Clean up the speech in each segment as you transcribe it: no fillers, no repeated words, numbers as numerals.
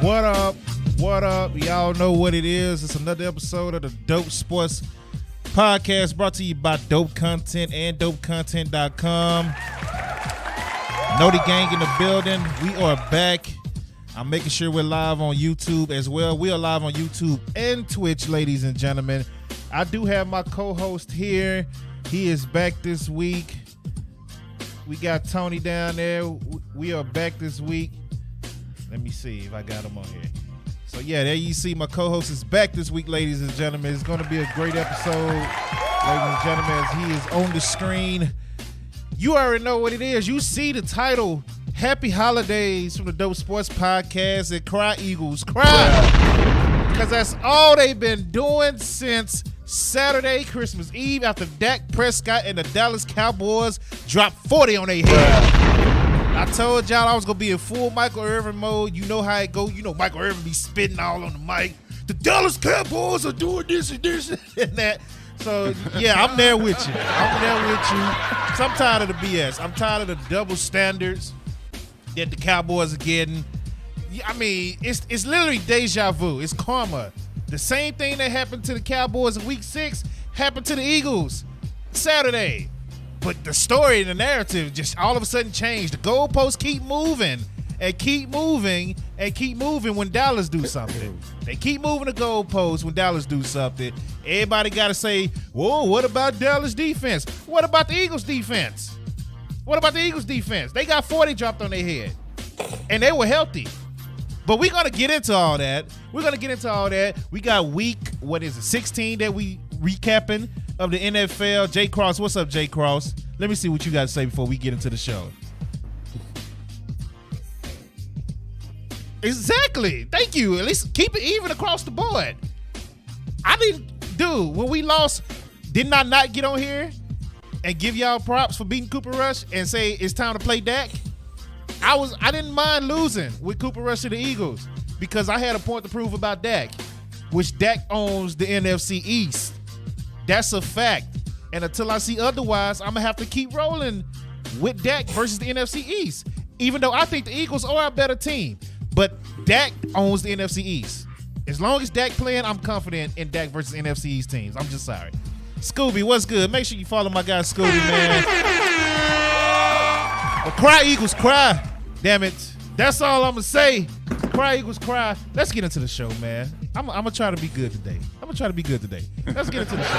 What up? What up? Y'all know what it is. It's another episode of the Dope Sports Podcast brought to you by Dope Content and DopeContent.com. Know the gang in the building. We are back. I'm making sure we're live on YouTube as well. We are live on YouTube and Twitch, ladies and gentlemen. I do have my co-host here. He is back this week. We got Tony down there. We are back this week. Let me see if I got him on here. So yeah, there you see my co-host is back this week, ladies and gentlemen. It's going to be a great episode, ladies and gentlemen, as he is on the screen. You already know what it is. You see the title, Happy Holidays from the Dope Sports Podcast, and Cry Eagles, cry. Because that's all they've been doing since Saturday, Christmas Eve, after Dak Prescott and the Dallas Cowboys dropped 40 on their head. I told y'all I was going to be in full Michael Irvin mode. You know how it go. You know Michael Irvin be spitting all on the mic. The Dallas Cowboys are doing this and this and that. So, yeah, I'm there with you. I'm there with you. So I'm tired of the BS. I'm tired of the double standards that the Cowboys are getting. I mean, it's literally deja vu. It's karma. The same thing that happened to the Cowboys in Week 6 happened to the Eagles Saturday. But the story and the narrative just all of a sudden changed. The goalposts keep moving and keep moving and keep moving when Dallas do something. They keep moving the goalposts when Dallas do something. Everybody got to say, whoa, what about Dallas defense? What about the Eagles defense? What about the Eagles defense? They got 40 dropped on their head, and they were healthy. But we're going to get into all that. We got week, 16 that we recapping of the NFL. Jay Cross, what's up, Jay Cross? Let me see what you got to say before we get into the show. Exactly. Thank you. At least keep it even across the board. When we lost, didn't I not get on here and give y'all props for beating Cooper Rush and say it's time to play Dak? I didn't mind losing with Cooper Rush to the Eagles because I had a point to prove about Dak, which Dak owns the NFC East. That's a fact. And until I see otherwise, I'm going to have to keep rolling with Dak versus the NFC East, even though I think the Eagles are a better team. But Dak owns the NFC East. As long as Dak playing, I'm confident in Dak versus NFC East teams. I'm just sorry. Scooby, what's good? Make sure you follow my guy Scooby, man. Well, cry, Eagles, cry. Damn it. That's all I'm going to say. Cry, Eagles, cry. Let's get into the show, man. I'm going to try to be good today. Let's get into the show.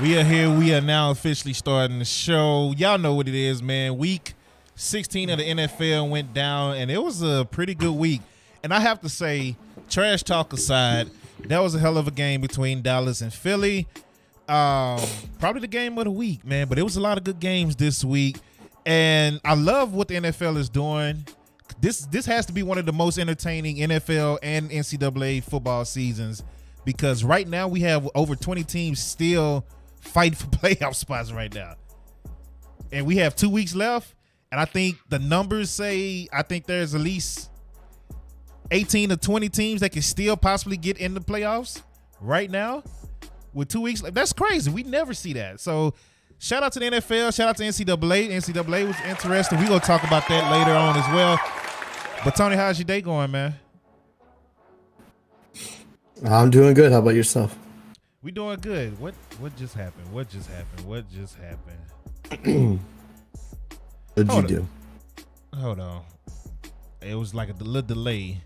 We are here. We are now officially starting the show. Y'all know what it is, man. Week 16 of the NFL went down, and it was a pretty good week. And I have to say, trash talk aside, that was a hell of a game between Dallas and Philly. Probably the game of the week, man. But it was a lot of good games this week. And I love what the NFL is doing. This has to be one of the most entertaining NFL and NCAA football seasons because right now we have over 20 teams still fighting for playoff spots right now. And we have 2 weeks left. And I think the numbers say, I think there's at least 18 to 20 teams that can still possibly get in the playoffs right now with 2 weeks left. That's crazy. We never see that. So shout out to the NFL. Shout out to NCAA. NCAA was interesting. We're going to talk about that later on as well. But Tony, how's your day going, man? I'm doing good. How about yourself? We doing good. What just happened? What just happened? What'd you do? Hold on. It was like a little delay.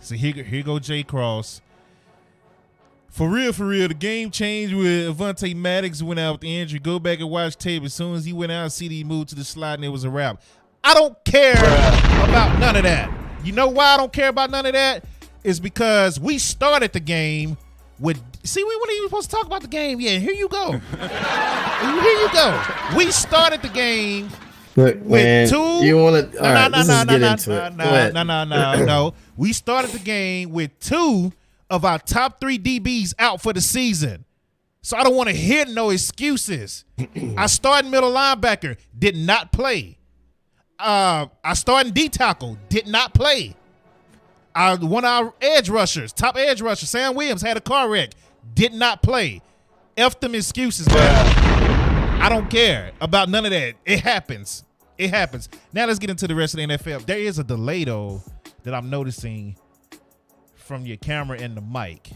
So here go Jay Cross. For real, the game changed with Avonte Maddox went out with the injury. Go back and watch tape. As soon as he went out, CD moved to the slot and it was a wrap. I don't care about none of that. You know why I don't care about none of that? It's because we started the game We weren't even supposed to talk about the game. Yeah, here you go. Here you go. We started the game with two. You want to? All right, let's just get into it. No. We started the game with two of our top 3 DBs out for the season. So I don't want to hear no excuses. Our starting middle linebacker did not play. Our starting D tackle did not play. One of our top edge rushers, Sam Williams, had a car wreck, did not play. F them excuses, man. I don't care about none of that. It happens. Now let's get into the rest of the NFL. There is a delay, though, that I'm noticing from your camera and the mic.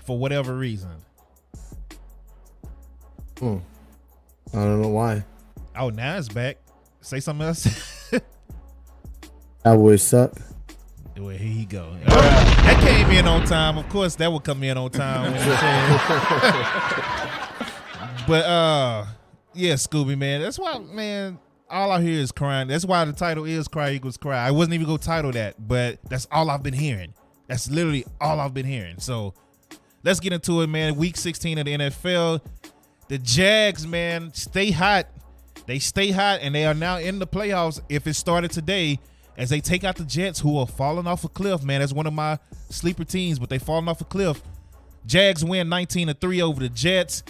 For whatever reason. I don't know why. Oh, now it's back. Say something else. Cowboys suck. Well, here you go. That came in on time. Of course, that would come in on time. But yeah, Scooby, man. That's why, man. All I hear is crying. That's why the title is "Cry Equals Cry." I wasn't even gonna title that, but that's all I've been hearing. That's literally all I've been hearing. So let's get into it, man. Week 16 of the NFL. The Jags, man, stay hot. They stay hot, and they are now in the playoffs. If it started today, as they take out the Jets, who are falling off a cliff, man. That's one of my sleeper teams, but they falling off a cliff. Jags win 19-3 over the Jets.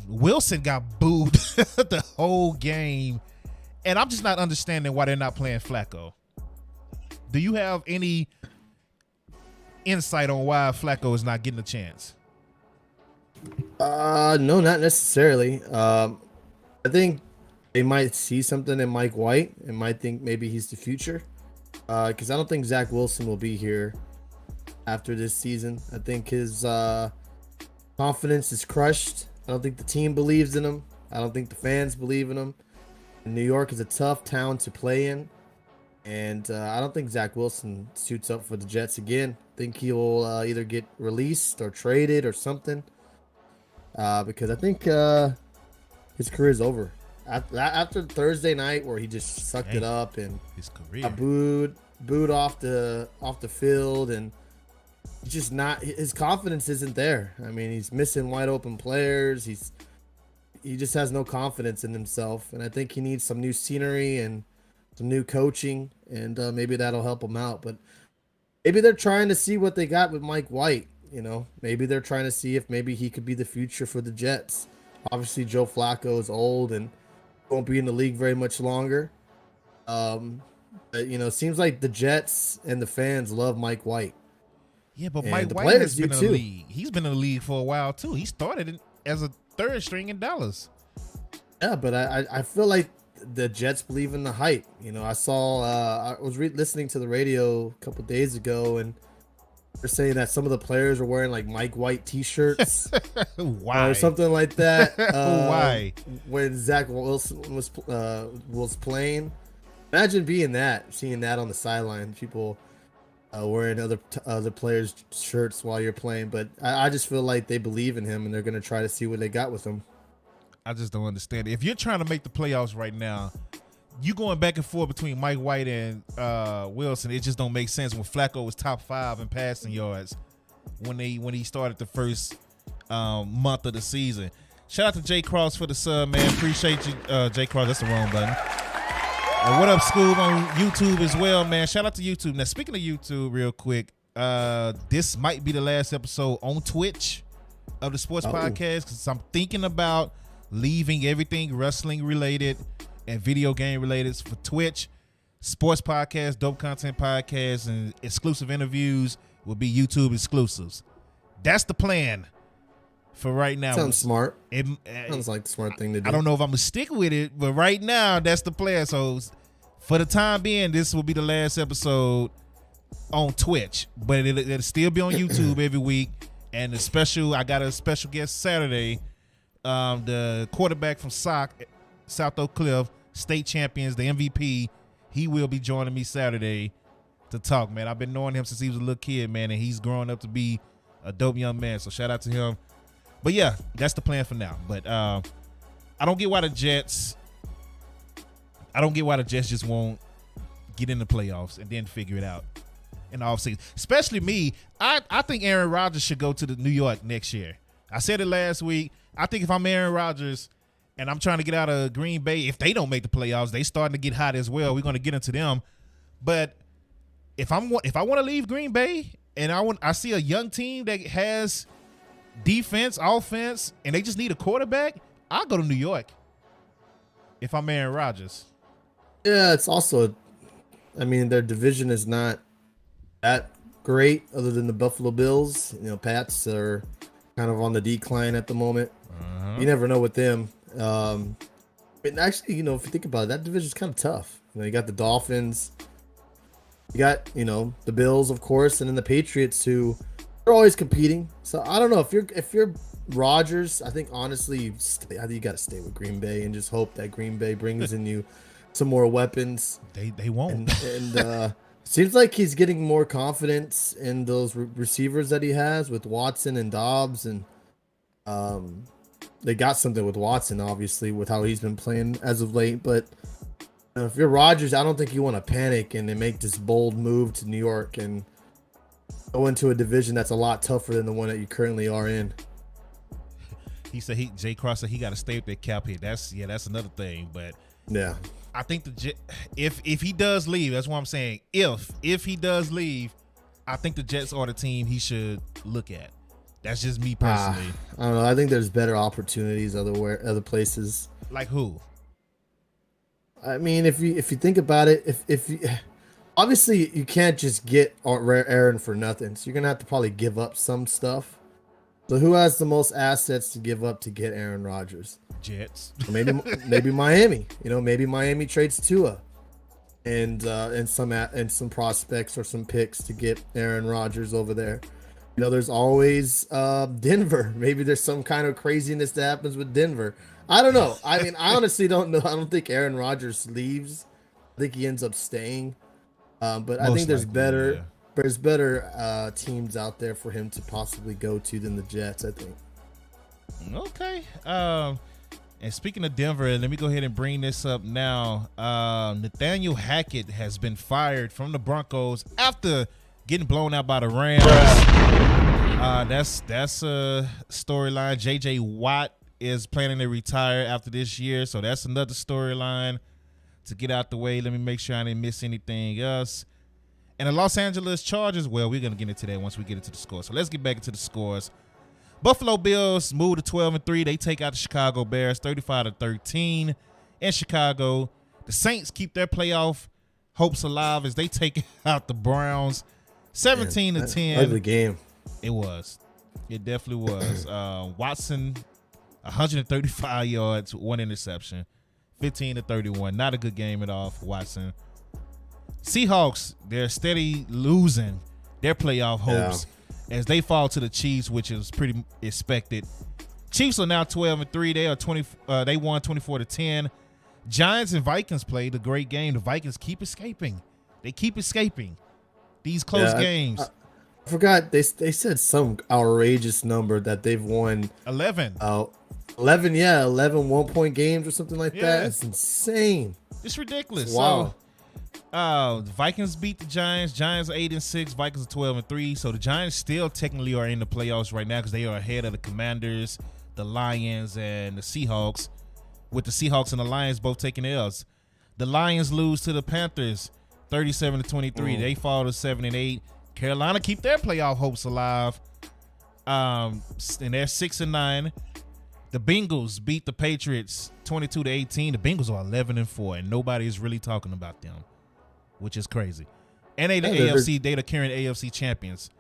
Wilson got booed the whole game, and I'm just not understanding why they're not playing Flacco. Do you have any insight on why Flacco is not getting a chance? No, not necessarily. I think they might see something in Mike White and might think maybe he's the future. Because I don't think Zach Wilson will be here after this season. I think his confidence is crushed. I don't think the team believes in him. I don't think the fans believe in him. And New York is a tough town to play in. And I don't think Zach Wilson suits up for the Jets again. I think he'll either get released or traded or something. Because I think his career is over. After Thursday night where he just sucked it up and his career booed off the field, and just not, his confidence isn't there. I mean, he's missing wide open players. He just has no confidence in himself, and I think he needs some new scenery and some new coaching, and maybe that'll help him out. But maybe they're trying to see what they got with Mike White. You know, maybe they're trying to see if maybe he could be the future for the Jets. Obviously, Joe Flacco is old and won't be in the league very much longer. But, you know, it seems like the Jets and the fans love Mike White. Yeah, but Mike White has been in the league. He's been in the league for a while, too. He started as a third string in Dallas. Yeah, but I feel like the Jets believe in the hype. You know, I was listening to the radio a couple days ago, and they're saying that some of the players are wearing like Mike White T-shirts. Why? Or something like that. Why? When Zach Wilson was playing. Imagine seeing that on the sideline. People wearing other players' shirts while you're playing. But I just feel like they believe in him, and they're going to try to see what they got with him. I just don't understand it. If you're trying to make the playoffs right now, you going back and forth between Mike White and Wilson, it just don't make sense. When Flacco was top 5 in passing yards when he started the first month of the season. Shout out to Jay Cross for the sub, man. Appreciate you, Jay Cross. That's the wrong button. What up, Scoob, on YouTube as well, man. Shout out to YouTube. Now, speaking of YouTube, real quick, this might be the last episode on Twitch of the Sports Podcast, because I'm thinking about leaving everything wrestling related and video game related for Twitch. Sports podcast, dope content podcast, and exclusive interviews will be YouTube exclusives. That's the plan for right now. Sounds smart. Sounds like the smart thing to do. I don't know if I'm gonna stick with it, but right now that's the plan. So for the time being, this will be the last episode on Twitch, but it'll still be on YouTube every week. And I got a special guest Saturday. The quarterback from South Oak Cliff, state champions, the MVP, he will be joining me Saturday to talk, man. I've been knowing him since he was a little kid, man, and he's growing up to be a dope young man. So shout out to him. But yeah, that's the plan for now. But I don't get why the Jets just won't get in the playoffs and then figure it out. in the offseason. Especially me. I think Aaron Rodgers should go to the New York next year. I said it last week. I think if I'm Aaron Rodgers and I'm trying to get out of Green Bay, if they don't make the playoffs, they starting to get hot as well. We're going to get into them. But if I want to leave Green Bay and I see a young team that has defense, offense, and they just need a quarterback, I'll go to New York if I'm Aaron Rodgers. Yeah, it's also, I mean, their division is not that great other than the Buffalo Bills. You know, Pats are kind of on the decline at the moment. You never know with them. And actually, you know, if you think about it, that division is kind of tough. You know, you got the Dolphins, you got, you know, the Bills, of course, and then the Patriots, who are always competing. So I don't know if you're Rodgers. I think honestly, I think you got to stay with Green Bay and just hope that Green Bay brings in you some more weapons. They won't. And seems like he's getting more confidence in those receivers that he has with Watson and Dobbs, and they got something with Watson, obviously, with how he's been playing as of late. But if you're Rodgers, I don't think you want to panic and then make this bold move to New York and go into a division that's a lot tougher than the one that you currently are in. He said Jay Cross said he got to stay with that cap hit. That's another thing. But yeah, I think if he does leave, that's what I'm saying. If he does leave, I think the Jets are the team he should look at. That's just me personally. I don't know. I think there's better opportunities other places. Like who? I mean, if you think about it, if you, obviously you can't just get Aaron for nothing, so you're gonna have to probably give up some stuff. So who has the most assets to give up to get Aaron Rodgers? Jets. Or maybe Miami. You know, maybe Miami trades Tua and some prospects or some picks to get Aaron Rodgers over there. You know, there's always Denver. Maybe there's some kind of craziness that happens with Denver. I don't know. I mean, I honestly don't know. I don't think Aaron Rodgers leaves. I think he ends up staying. But I think there's better. Yeah. There's better teams out there for him to possibly go to than the Jets, I think. Okay. And speaking of Denver, let me go ahead and bring this up now. Nathaniel Hackett has been fired from the Broncos after getting blown out by the Rams. That's a storyline. J.J. Watt is planning to retire after this year, so that's another storyline to get out the way. Let me make sure I didn't miss anything else. And the Los Angeles Chargers, well, we're going to get into that once we get into the scores. So let's get back into the scores. Buffalo Bills move to 12-3. They take out the Chicago Bears 35-13 in Chicago. The Saints keep their playoff hopes alive as they take out the Browns 17-10. Ugly game. It was. It definitely was. Watson, 135 yards, 1 interception, 15-31. Not a good game at all for Watson. Seahawks, they're steady losing their playoff hopes as they fall to the Chiefs, which is pretty expected. Chiefs are now 12-3. They won 24-10. Giants and Vikings played a great game. The Vikings keep escaping. They keep escaping these close games. I forgot they said some outrageous number that they've won 11. 11 1-point games or something like that. It's insane. It's ridiculous. Wow. The Vikings beat the Giants. Giants are 8-6. Vikings are 12-3. So the Giants still technically are in the playoffs right now because they are ahead of the Commanders, the Lions, and the Seahawks. With the Seahawks and the Lions both taking L's. The Lions lose to the Panthers 37-23. They fall to 7-8. Carolina keep their playoff hopes alive. And they're 6-9. The Bengals beat the Patriots 22-18. The Bengals are 11-4, and nobody is really talking about them, which is crazy. And they're the current AFC champions.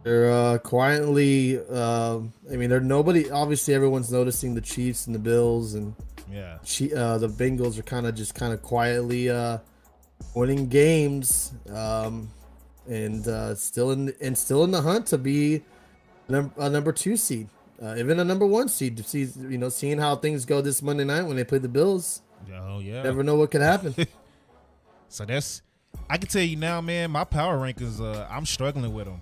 They're quietly. I mean, they're nobody. Obviously, everyone's noticing the Chiefs and the Bills, and the Bengals are kind of quietly winning games, and still in the hunt to be a number 2 seed. Even a number 1 seed to see, seeing how things go this Monday night when they play the Bills. Oh yeah, never know what could happen. So I can tell you now, man. My power rankings, I'm struggling with them.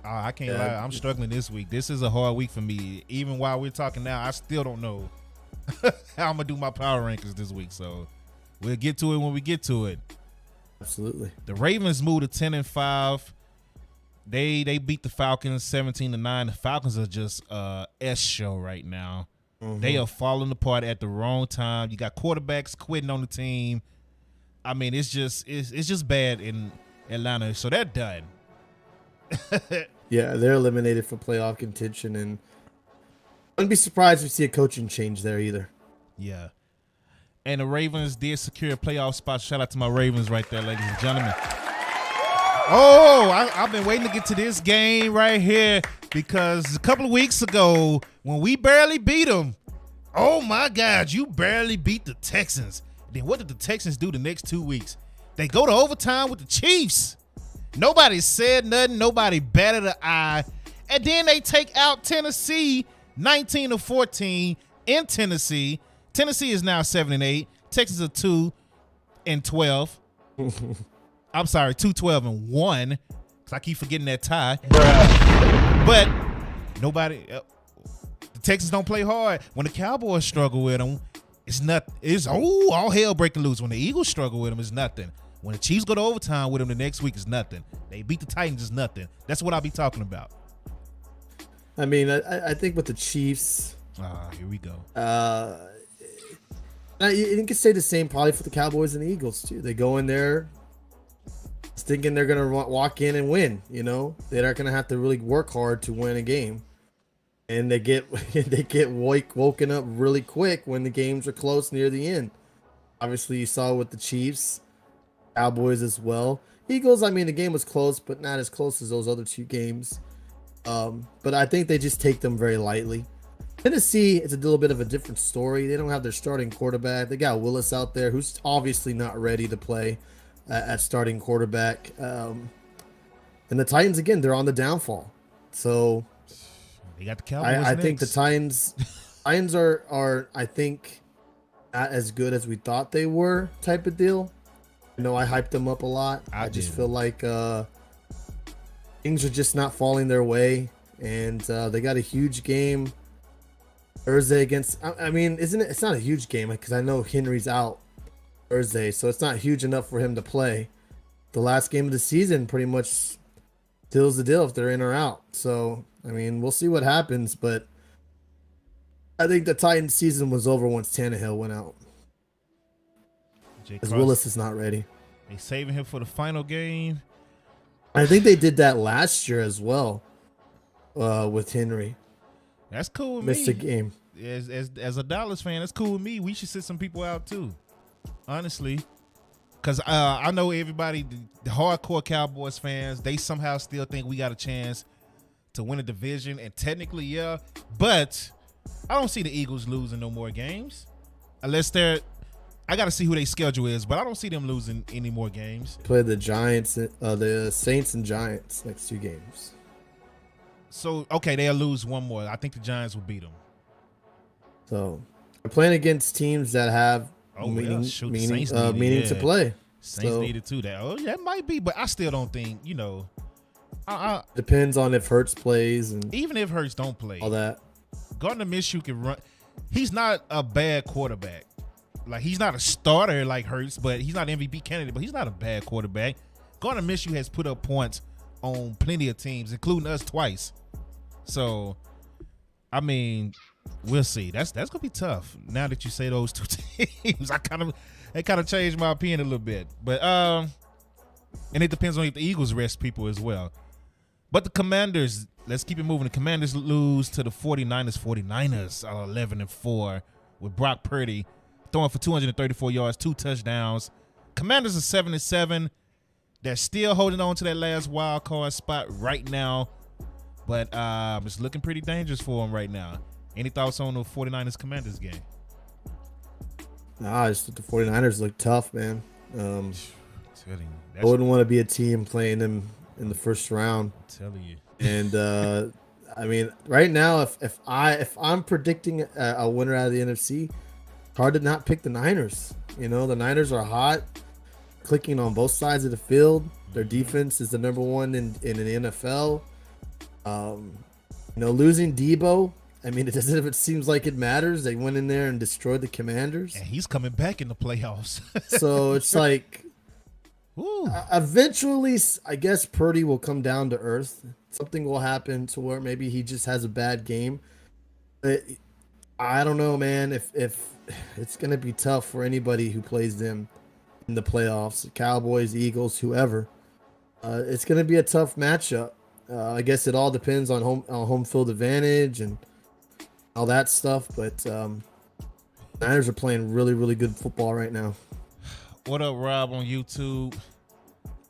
I can't lie, I'm struggling this week. This is a hard week for me. Even while we're talking now, I still don't know how I'm gonna do my power rankings this week. So we'll get to it when we get to it. Absolutely. The Ravens moved to 10-5. They beat the Falcons 17-9. The Falcons are just S show right now. Mm-hmm. They are falling apart at the wrong time. You got quarterbacks quitting on the team. I mean, it's just bad in Atlanta. So they're done. Yeah, they're eliminated from playoff contention, and I wouldn't be surprised if we see a coaching change there either. Yeah. And the Ravens did secure a playoff spot. Shout out to my Ravens right there, ladies and gentlemen. Oh, I've been waiting to get to this game right here because a couple of weeks ago when we barely beat them, oh my God, you barely beat the Texans. Then what did the Texans do the next 2 weeks? They go to overtime with the Chiefs. Nobody said nothing. Nobody batted an eye. And then they take out Tennessee 19-14 in Tennessee. Tennessee is now 7-8. Texas are 2-12. I'm sorry, 2-12-1. Because I keep forgetting that tie. But nobody. The Texans don't play hard. When the Cowboys struggle with them, it's not. It's all hell breaking loose. When the Eagles struggle with them, it's nothing. When the Chiefs go to overtime with them the next week, it's nothing. They beat the Titans, it's nothing. That's what I'll be talking about. I mean, I think with the Chiefs. Here we go. You can say the same probably for the Cowboys and the Eagles too. They go in there thinking they're gonna walk in and win. You know, they're not gonna have to really work hard to win a game, and they get woken up really quick when the games are close near the end. Obviously, you saw with the Chiefs, Cowboys as well. Eagles, I mean, the game was close, but not as close as those other two games. But I think they just take them very lightly. Tennessee, it's a little bit of a different story. They don't have their starting quarterback. They got Willis out there, who's obviously not ready to play at starting quarterback. And the Titans, again, they're on the downfall. So they got the Cowboys. I think the Titans are I think not as good as we thought they were, type of deal. I know I hyped them up a lot. I just feel like things are just not falling their way, and they got a huge game Thursday against. I mean, isn't it? It's not a huge game because I know Henry's out Thursday, so it's not huge enough for him to play. The last game of the season pretty much seals the deal if they're in or out. So I mean, we'll see what happens, but I think the Titans season was over once Tannehill went out. Because Willis is not ready. They saving him for the final game. I think they did that last year as well with Henry. That's cool with Missed me. a game. As a Dallas fan, that's cool with me. We should sit some people out too, honestly. Because I know everybody, the hardcore Cowboys fans, they somehow still think we got a chance to win a division. And technically, yeah. But I don't see the Eagles losing no more games. Unless they're... I got to see who their schedule is, but I don't see them losing any more games. Play the Giants, the Saints and Giants next 2 games. So, okay, they'll lose one more. I think the Giants will beat them. So, they're playing against teams that have meaning to play. Saints needed too. That might be, but I still don't think, depends on if Hurts plays. And even if Hurts don't play. All that. Gardner Minshew can run. He's not a bad quarterback. Like, he's not a starter like Hurts, but he's not an MVP candidate, but he's not a bad quarterback. Gardner Minshew has put up points on plenty of teams, including us twice. So, I mean, we'll see. That's gonna be tough. Now that you say those 2 teams, it kind of changed my opinion a little bit. But and it depends on if the Eagles rest people as well. But the Commanders, let's keep it moving. The Commanders lose to the 49ers. 49ers are 11-4 with Brock Purdy throwing for 234 yards, 2 touchdowns. Commanders are 7-7. They're still holding on to that last wild card spot right now. But it's looking pretty dangerous for them right now. Any thoughts on the 49ers Commanders game? Nah, just the 49ers look tough, man. I wouldn't want to be a team playing them in the first round. I'm telling you. And I mean, right now, if I'm predicting a winner out of the NFC, hard to not pick the Niners. The Niners are hot, clicking on both sides of the field. Their defense is the number 1 in the NFL. Losing Debo, I mean, it seems like it matters. They went in there and destroyed the Commanders. And he's coming back in the playoffs. So it's like, Ooh. Eventually, I guess Purdy will come down to earth. Something will happen to where maybe he just has a bad game. But I don't know, man. If it's gonna be tough for anybody who plays them in the playoffs, Cowboys, Eagles, whoever. It's gonna be a tough matchup. I guess it all depends on home field advantage and all that stuff. But Niners are playing really, really good football right now. What up, Rob on YouTube?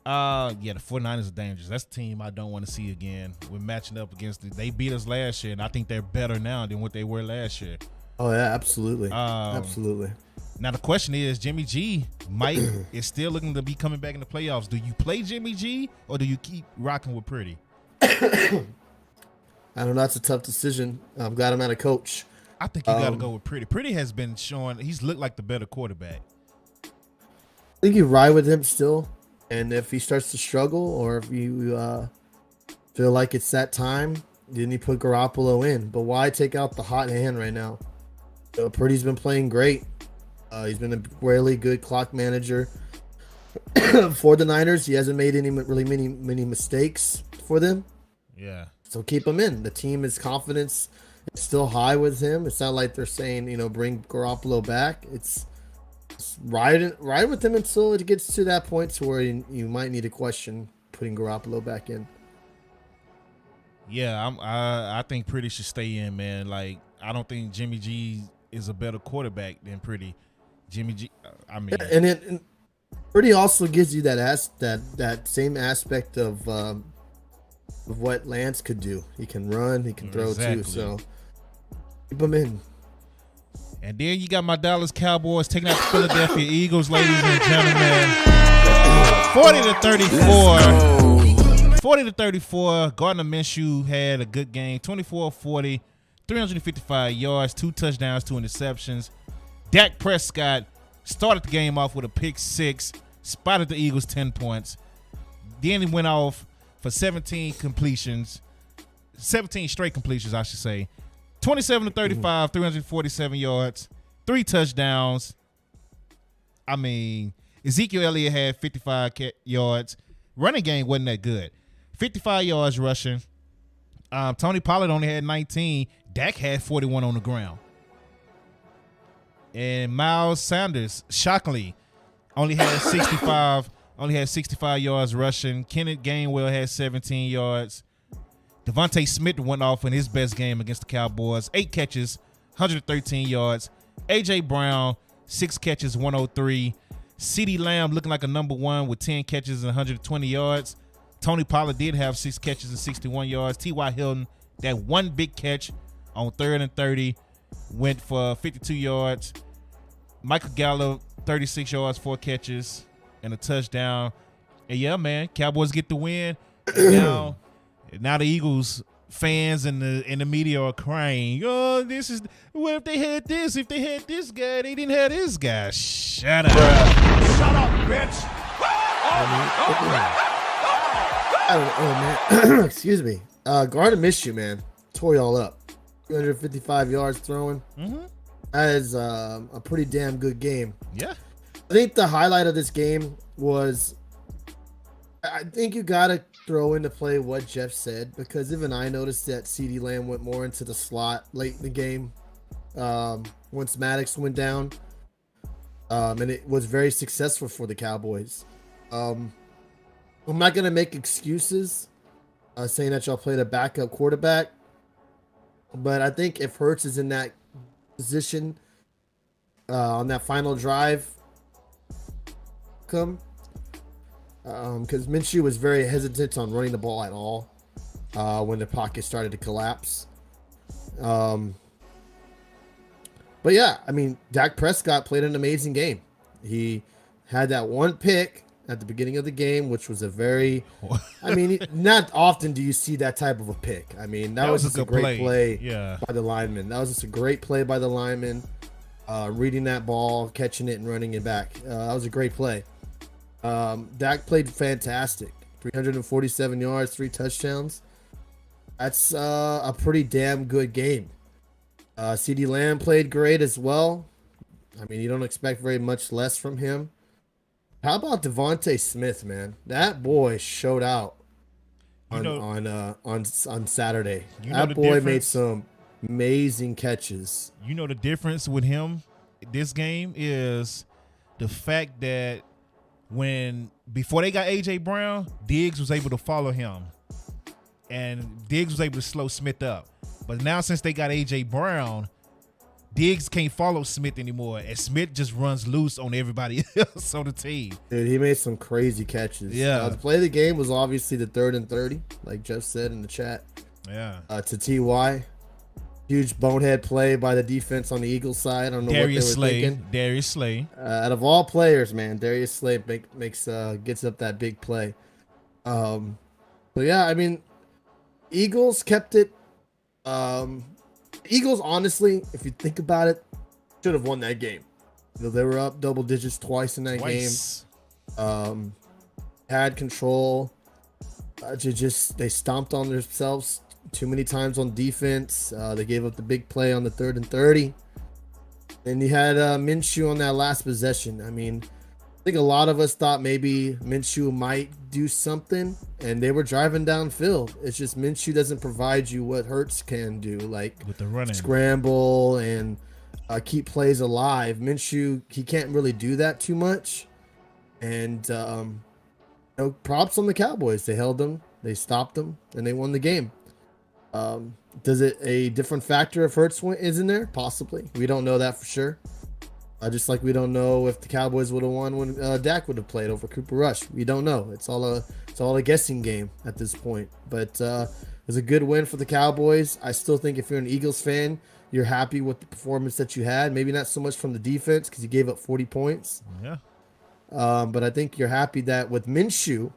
Yeah, the 49ers are dangerous. That's a team I don't want to see again. We're matching up against they beat us last year, and I think they're better now than what they were last year. Oh yeah, absolutely. Absolutely. Now the question is, Jimmy G is still looking to be coming back in the playoffs. Do you play Jimmy G or do you keep rocking with Purdy? I don't know. That's a tough decision. I'm glad I'm not a coach. I think you got to go with Purdy. Purdy has been showing he's looked like the better quarterback. I think you ride with him still, and if he starts to struggle or if you feel like it's that time, then you put Garoppolo in. But why take out the hot hand right now? Purdy's been playing great. He's been a really good clock manager for the Niners. He hasn't made many mistakes for them. Yeah. So keep him in. The team is confidence. It's still high with him. It's not like they're saying, bring Garoppolo back. It's ride with him until it gets to that point to where you might need to question putting Garoppolo back in. Yeah, I think Purdy should stay in, man. Like, I don't think Jimmy G is a better quarterback than Purdy. Jimmy G, I mean, and Purdy also gives you that same aspect of what Lance could do. He can run, he can throw too. So keep him in. And then you got my Dallas Cowboys taking out the Philadelphia Eagles, ladies and gentlemen. 40-34. 40-34. Gardner Minshew had a good game. 24-40, 355 yards, 2 touchdowns, 2 interceptions. Dak Prescott started the game off with a pick 6, spotted the Eagles 10 points. Then he went off for 17 straight completions, I should say. 27-35, 347 yards, 3 touchdowns. I mean, Ezekiel Elliott had 55 yards. Running game wasn't that good. 55 yards rushing. Tony Pollard only had 19. Dak had 41 on the ground. And Miles Sanders, shockingly, only had 65 yards rushing. Kenneth Gainwell had 17 yards. Devontae Smith went off in his best game against the Cowboys. 8 catches, 113 yards. A.J. Brown, 6 catches, 103. CeeDee Lamb looking like a number 1 with 10 catches and 120 yards. Tony Pollard did have 6 catches and 61 yards. T.Y. Hilton, that one big catch on 3rd and 30, went for 52 yards. Michael Gallup, 36 yards, 4 catches, and a touchdown. And yeah, man, Cowboys get the win. Now the Eagles fans and the media are crying. Oh, this is what if they had this? If they had this guy, they didn't have this guy. Shut up. Shut up, bitch. Oh man. Excuse me. Gardner Minshew, man, tore y'all up. 255 yards throwing. Mm-hmm. That is a pretty damn good game. Yeah. I think the highlight of this game was, I think you got to throw into play what Jeff said, because even I noticed that CeeDee Lamb went more into the slot late in the game once Maddox went down, and it was very successful for the Cowboys. I'm not going to make excuses saying that y'all played a backup quarterback, but I think if Hurts is in that position on that final drive, because Minshew was very hesitant on running the ball at all when the pocket started to collapse. But yeah, I mean, Dak Prescott played an amazing game. He had that one pick at the beginning of the game, which was a very, I mean, not often do you see that type of a pick. I mean, that was just a great play by the lineman. That was just a great play by the lineman, reading that ball, catching it, and running it back. That was a great play. Dak played fantastic. 347 yards, 3 touchdowns. That's a pretty damn good game. CeeDee Lamb played great as well. I mean, you don't expect very much less from him. How about Devontae Smith, man? That boy showed out You know, on Saturday. you know That the boy made difference. some amazing catches. You know the difference with him this game is the fact that when before they got AJ Brown, Diggs was able to follow him, and Diggs was able to slow Smith up. But now since they got AJ Brown, Diggs can't follow Smith anymore, and Smith just runs loose on everybody else on the team. Dude, he made some crazy catches. Yeah. The play of the game was obviously the 3rd and 30, like Jeff said in the chat. Yeah. To TY. Huge bonehead play by the defense on the Eagles side. I don't know Darius what they were Slay. thinking. Darius Slay. Out of all players, man, Darius Slay gets up that big play. So yeah, I mean, Eagles kept it. Eagles, honestly, if you think about it, should have won that game. You know, they were up double digits twice in that game. Had control. They stomped on themselves too many times on defense. They gave up the big play on the 3rd and 30. And you had Minshew on that last possession. I mean, I think a lot of us thought maybe Minshew might do something, and they were driving downfield. It's just Minshew doesn't provide you what Hurts can do, like With the running. scramble and keep plays alive. Minshew, he can't really do that too much. And props on the Cowboys. They held them, they stopped them, and they won the game. Does it a different factor if Hurts is in there? Possibly. We don't know that for sure. Just like we don't know if the Cowboys would have won when Dak would have played over Cooper Rush. We don't know. It's all a guessing game at this point. But it was a good win for the Cowboys. I still think if you're an Eagles fan, you're happy with the performance that you had. Maybe not so much from the defense because you gave up 40 points. Yeah. But I think you're happy that with Minshew,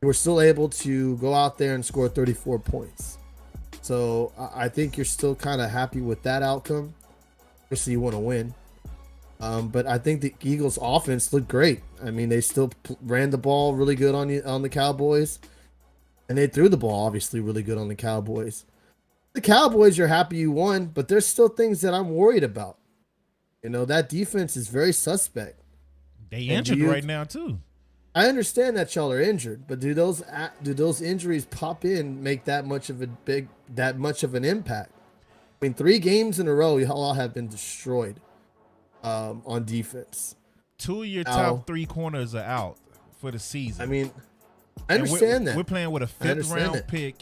you were still able to go out there and score 34 points. So I think you're still kind of happy with that outcome. Obviously, you want to win. But I think the Eagles' offense looked great. I mean, they still ran the ball really good on the Cowboys. And they threw the ball, obviously, really good on the Cowboys. The Cowboys, you're happy you won, but there's still things that I'm worried about. You know, that defense is very suspect. They injured right now, too. I understand that y'all are injured, but do those injuries pop in, make that much of an impact? I mean, 3 games in a row, y'all have been destroyed on defense. 2 of your top 3 corners are out for the season. I mean, I understand that. We're playing with a 5th round pick,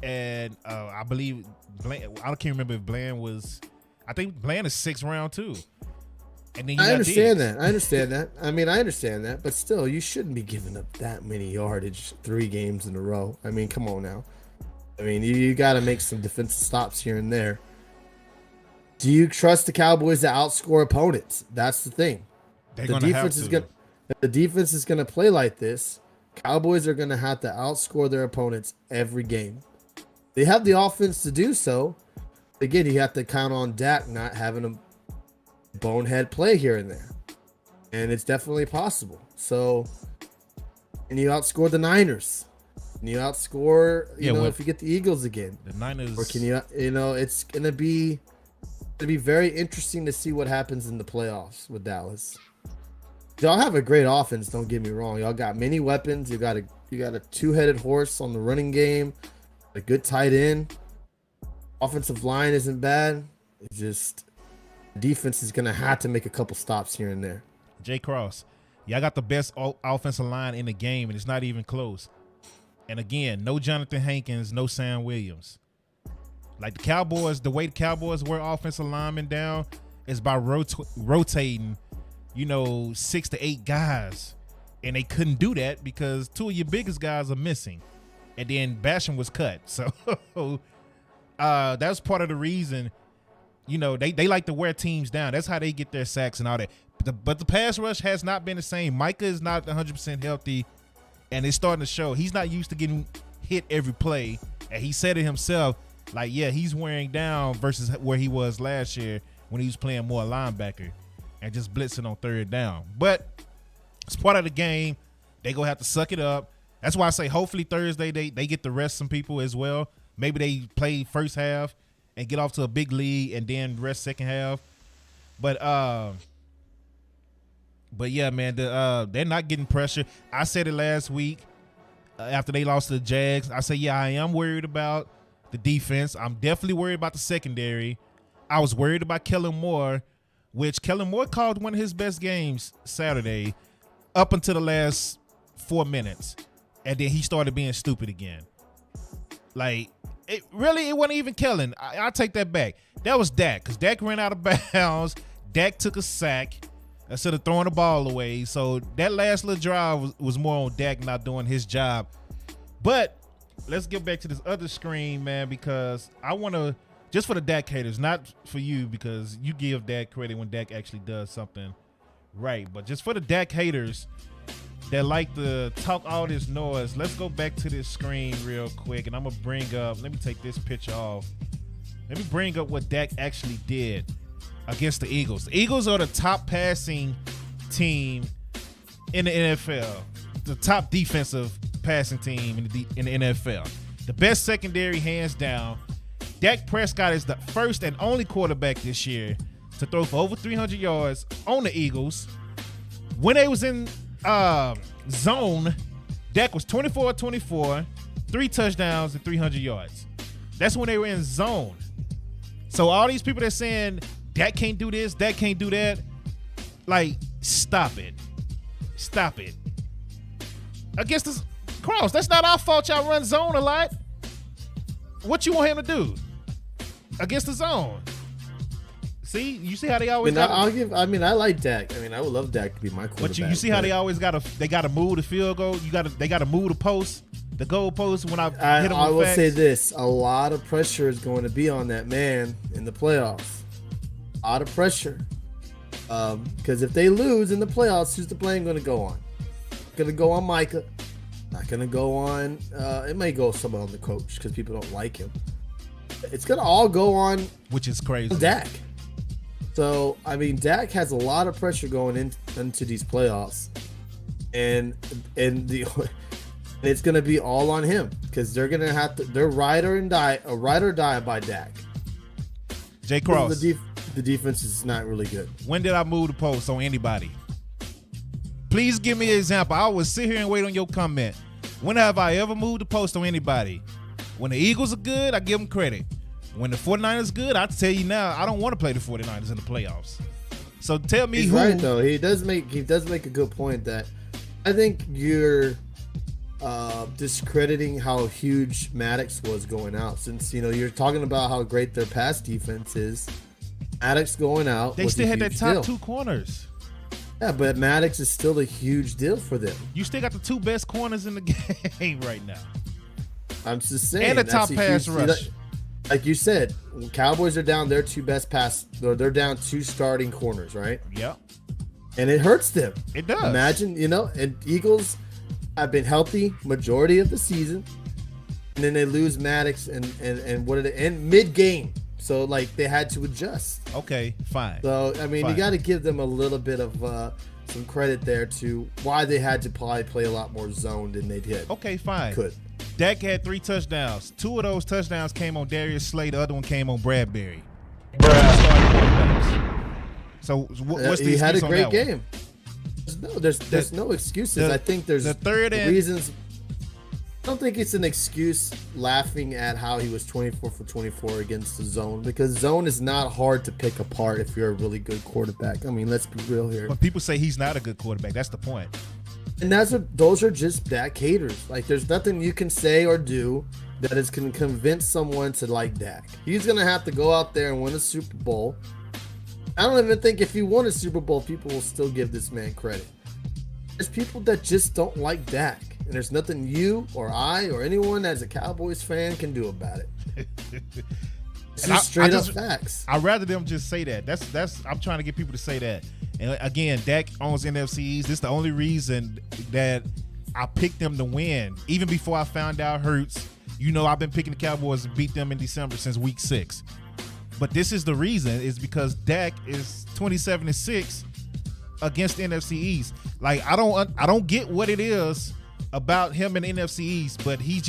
and I believe I can't remember if Bland was. I think Bland is 6th round too. And then I understand that. I mean, I understand that, but still, you shouldn't be giving up that many yardage 3 games in a row. I mean, come on now. I mean, you got to make some defensive stops here and there. Do you trust the Cowboys to outscore opponents? That's the thing. They're going to have to. If the defense is going to play like this, Cowboys are going to have to outscore their opponents every game. They have the offense to do so. Again, you have to count on Dak not having a bonehead play here and there. And it's definitely possible. So, and you outscore the Niners. And you outscore, if you get the Eagles again. The Niners. Or can it's going to be very interesting to see what happens in the playoffs with Dallas. Y'all have a great offense, don't get me wrong. Y'all got many weapons. You got a 2-headed horse on the running game, a good tight end. Offensive line isn't bad. It's just defense is going to have to make a couple stops here and there. Jay Cross, y'all got the best offensive line in the game, and it's not even close. And again, no Jonathan Hankins, no Sam Williams. Like the Cowboys, the way the Cowboys wear offensive linemen down is by rotating, 6 to 8 guys. And they couldn't do that because 2 of your biggest guys are missing. And then Basham was cut. So that's part of the reason, they like to wear teams down. That's how they get their sacks and all that. But the pass rush has not been the same. Micah is not 100% healthy, and it's starting to show. He's not used to getting hit every play. And he said it himself, like, yeah, he's wearing down versus where he was last year when he was playing more linebacker and just blitzing on 3rd down. But it's part of the game. They going to have to suck it up. That's why I say hopefully Thursday they get to rest some people as well. Maybe they play first half and get off to a big lead and then rest second half. But But yeah, man, they're not getting pressure. I said it last week after they lost to the Jags. I said, yeah, I am worried about the defense. I'm definitely worried about the secondary. I was worried about Kellen Moore, which Kellen Moore called one of his best games Saturday up until the last 4 minutes. And then he started being stupid again. Like, it wasn't even Kellen. I'll take that back. That was Dak, because Dak ran out of bounds. Dak took a sack instead of throwing the ball away. So that last little drive was more on Dak not doing his job. But let's get back to this other screen, man, because I want to, just for the Dak haters, not for you, because you give Dak credit when Dak actually does something right. But just for the Dak haters that like to talk all this noise, let's go back to this screen real quick, and I'm going to bring up, let me take this picture off. Let me bring up what Dak actually did against the Eagles. The Eagles are the top passing team in the NFL, the top defensive passing team in the NFL. The best secondary, hands down. Dak Prescott is the first and only quarterback this year to throw for over 300 yards on the Eagles. When they was in zone, Dak was 24-24, 3 touchdowns and 300 yards. That's when they were in zone. So all these people that's saying Dak can't do this, Dak can't do that, like, stop it. Stop it. Against this Cross, that's not our fault y'all run zone a lot. What you want him to do against the zone? See, you see how they always I like Dak. I mean, I would love Dak to be my quarterback. But you see how they always gotta move the field goal. They gotta move the post, the goal post. When I hit him, I will say this: a lot of pressure is going to be on that man in the playoffs. A lot of pressure, because if they lose in the playoffs, who's the blame going to go on? Going to go on Micah. Not going to go on. It may go someone on the coach because people don't like him. It's going to all go on, which is crazy, Dak. So, I mean, Dak has a lot of pressure going into these playoffs, and it's going to be all on him because they're going to have to. They're ride or die by Dak. Jay Cross. The defense is not really good. When did I move the post on anybody? Please give me an example. I will sit here and wait on your comment. When have I ever moved the post on anybody? When the Eagles are good, I give them credit. When the 49ers good, I tell you now, I don't want to play the 49ers in the playoffs. So tell me He's who. right, though. He does make a good point that I think you're discrediting how huge Maddox was going out. Since, you're talking about how great their pass defense is. Maddox going out. They still had their top 2 corners. Yeah, but Maddox is still a huge deal for them. You still got the 2 best corners in the game right now. I'm just saying. And a top pass rush. Like you said, Cowboys are down their 2 best pass. They're down 2 starting corners, right? Yeah. And it hurts them. It does. Imagine, and Eagles have been healthy majority of the season, and then they lose Maddox and what did it end mid-game. So, like, they had to adjust. Okay, fine. So, I mean, you got to give them a little bit of some credit there to why they had to probably play a lot more zone than they did. Okay, fine. Could. Dak had 3 touchdowns. 2 of those touchdowns came on Darius Slay. The other one came on Bradbury. So, what's the excuse on that one? He had a great game. There's no excuses. I think there's reasons. I don't think it's an excuse laughing at how he was 24 for 24 against the zone, because zone is not hard to pick apart if you're a really good quarterback. I mean, let's be real here. But people say he's not a good quarterback. That's the point. And those are just Dak haters. Like, there's nothing you can say or do that is going to convince someone to like Dak. He's going to have to go out there and win a Super Bowl. I don't even think if he won a Super Bowl, people will still give this man credit. There's people that just don't like Dak. And there's nothing you or I or anyone as a Cowboys fan can do about it. It's just straight up facts. I'd rather them just say that. That's I'm trying to get people to say that. And again, Dak owns NFCs. This is the only reason that I picked them to win. Even before I found out Hurts, I've been picking the Cowboys to beat them in December since week 6. But this is the reason, is because Dak is 27-6 against NFC East. Like, I don't get what it is about him in NFC East, but he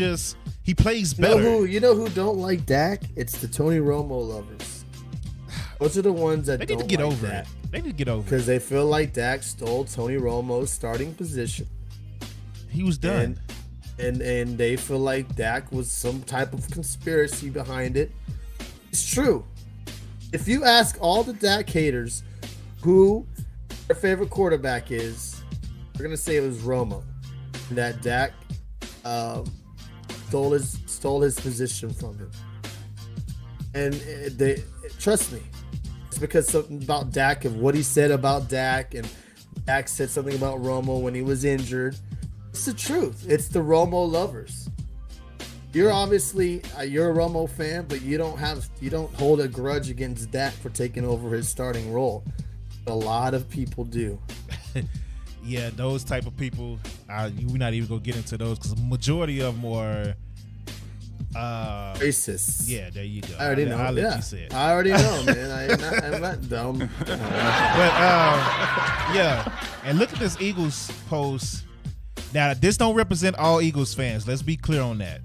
plays better. You know who don't like Dak? It's the Tony Romo lovers. Those are the ones that They need don't to get like over Dak. it. They need to get over it. Because they feel like Dak stole Tony Romo's starting position. He was done. And they feel like Dak was some type of conspiracy behind it. It's true. If you ask all the Dak haters who their favorite quarterback is, they're gonna say it was Romo. And that Dak stole his position from him. And they trust me. It's because something about Dak and what he said about Dak, and Dak said something about Romo when he was injured. It's the truth. It's the Romo lovers. You're obviously you're a Romo fan, but you don't hold a grudge against Dak for taking over his starting role. A lot of people do. Yeah, those type of people. We're not even gonna get into those because the majority of them are racists. Yeah, there you go. I already know. I'll let you say it. I already know, man. I'm not dumb. But yeah, and look at this Eagles post. Now, this don't represent all Eagles fans. Let's be clear on that.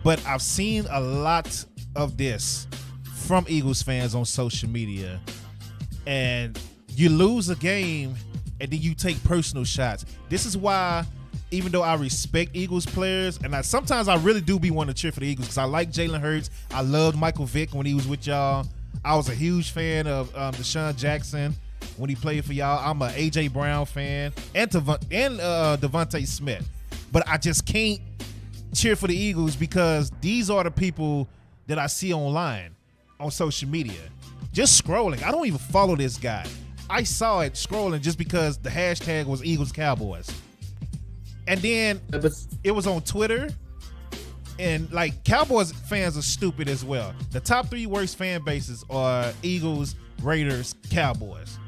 But I've seen a lot of this from Eagles fans on social media. And you lose a game and then you take personal shots. This is why, even though I respect Eagles players, and sometimes I really do be wanting to cheer for the Eagles because I like Jalen Hurts. I loved Michael Vick when he was with y'all. I was a huge fan of Deshaun Jackson when he played for y'all. I'm a A.J. Brown fan and Devontae Smith. But I just can't cheer for the Eagles because these are the people that I see online on social media. Just scrolling. I don't even follow this guy. I saw it scrolling just because the hashtag was Eagles Cowboys. And then it was on Twitter. And like Cowboys fans are stupid as well. The top 3 worst fan bases are Eagles, Raiders, Cowboys.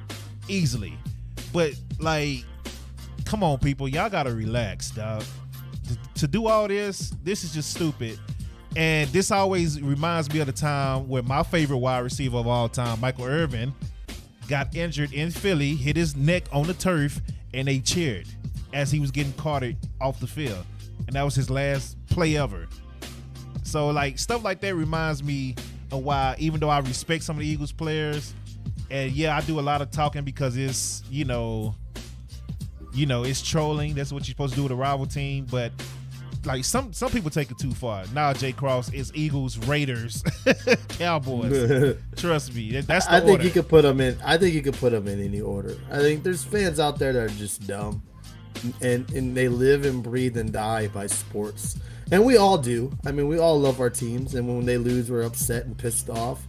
Easily. But like, come on, people. Y'all gotta relax, dog. To do all this is just stupid. And this always reminds me of the time where my favorite wide receiver of all time, Michael Irvin, got injured in Philly, hit his neck on the turf, and they cheered as he was getting carted off the field. And that was his last play ever. So like stuff like that reminds me of why, even though I respect some of the Eagles players, and yeah, I do a lot of talking because it's, it's trolling. That's what you're supposed to do with a rival team. But like some people take it too far. Now, Jay Cross is Eagles, Raiders, Cowboys. Trust me, that's the order. I think you could put them in. I think you could put them in any order. I think there's fans out there that are just dumb, and they live and breathe and die by sports, and we all do. I mean, we all love our teams, and when they lose, we're upset and pissed off.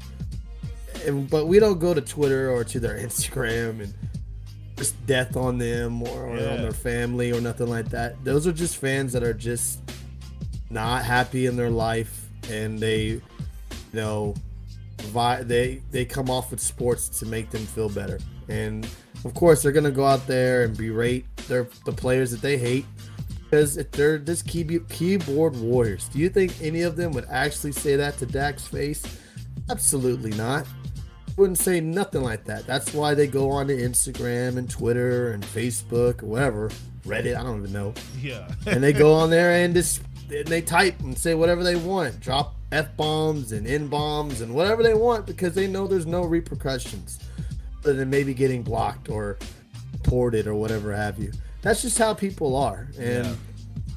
But we don't go to Twitter or to their Instagram and just death on them or on their family or nothing like that. Those are just fans that are just not happy in their life, and they come off with sports to make them feel better. And of course, they're gonna go out there and berate the players that they hate because they're just keyboard warriors. Do you think any of them would actually say that to Dak's face? Absolutely not. Wouldn't say nothing like that. That's why they go on to Instagram and Twitter and Facebook or whatever, Reddit, I don't even know. Yeah. And they go on there and they type and say whatever they want, drop F-bombs and N-bombs and whatever they want because they know there's no repercussions other than maybe getting blocked or reported or whatever have you. That's just how people are. And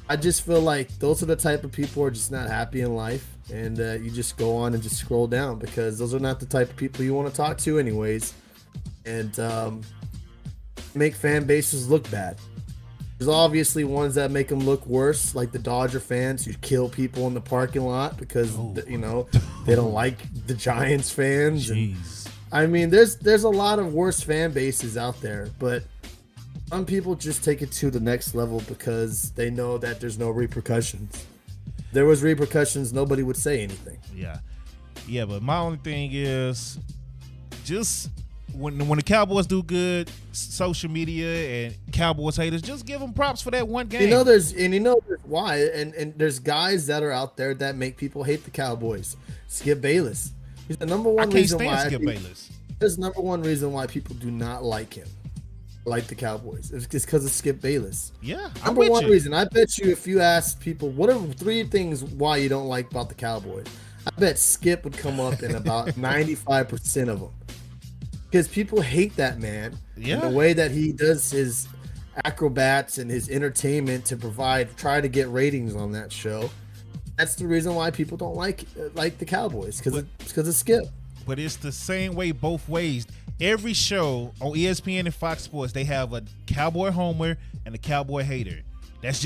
I just feel like those are the type of people who are just not happy in life. And you just go on and just scroll down because those are not the type of people you want to talk to anyways. And make fan bases look bad. There's obviously ones that make them look worse, like the Dodger fans who kill people in the parking lot because, they don't like the Giants fans. And, I mean, there's a lot of worse fan bases out there, but some people just take it to the next level because they know that there's no repercussions. If there was repercussions, nobody would say anything. Yeah, but my only thing is just when the Cowboys do good, social media and Cowboys haters, just give them props for that one game. There's why, and there's guys that are out there that make people hate the Cowboys. Skip Bayless, he's the number one reason why. Skip Bayless. There's the number one reason why people do not like him, like the Cowboys. It's because of Skip Bayless. Yeah, number one reason. I bet you if you ask people what are 3 things why you don't like about the Cowboys, I bet Skip would come up in about 95% of them. because people hate that man. Yeah. And the way that he does his acrobats and his entertainment to try to get ratings on that show. That's the reason why people don't like the Cowboys, because of Skip. But it's the same way both ways. Every show on ESPN and Fox Sports, they have a Cowboy homer and a Cowboy hater. That's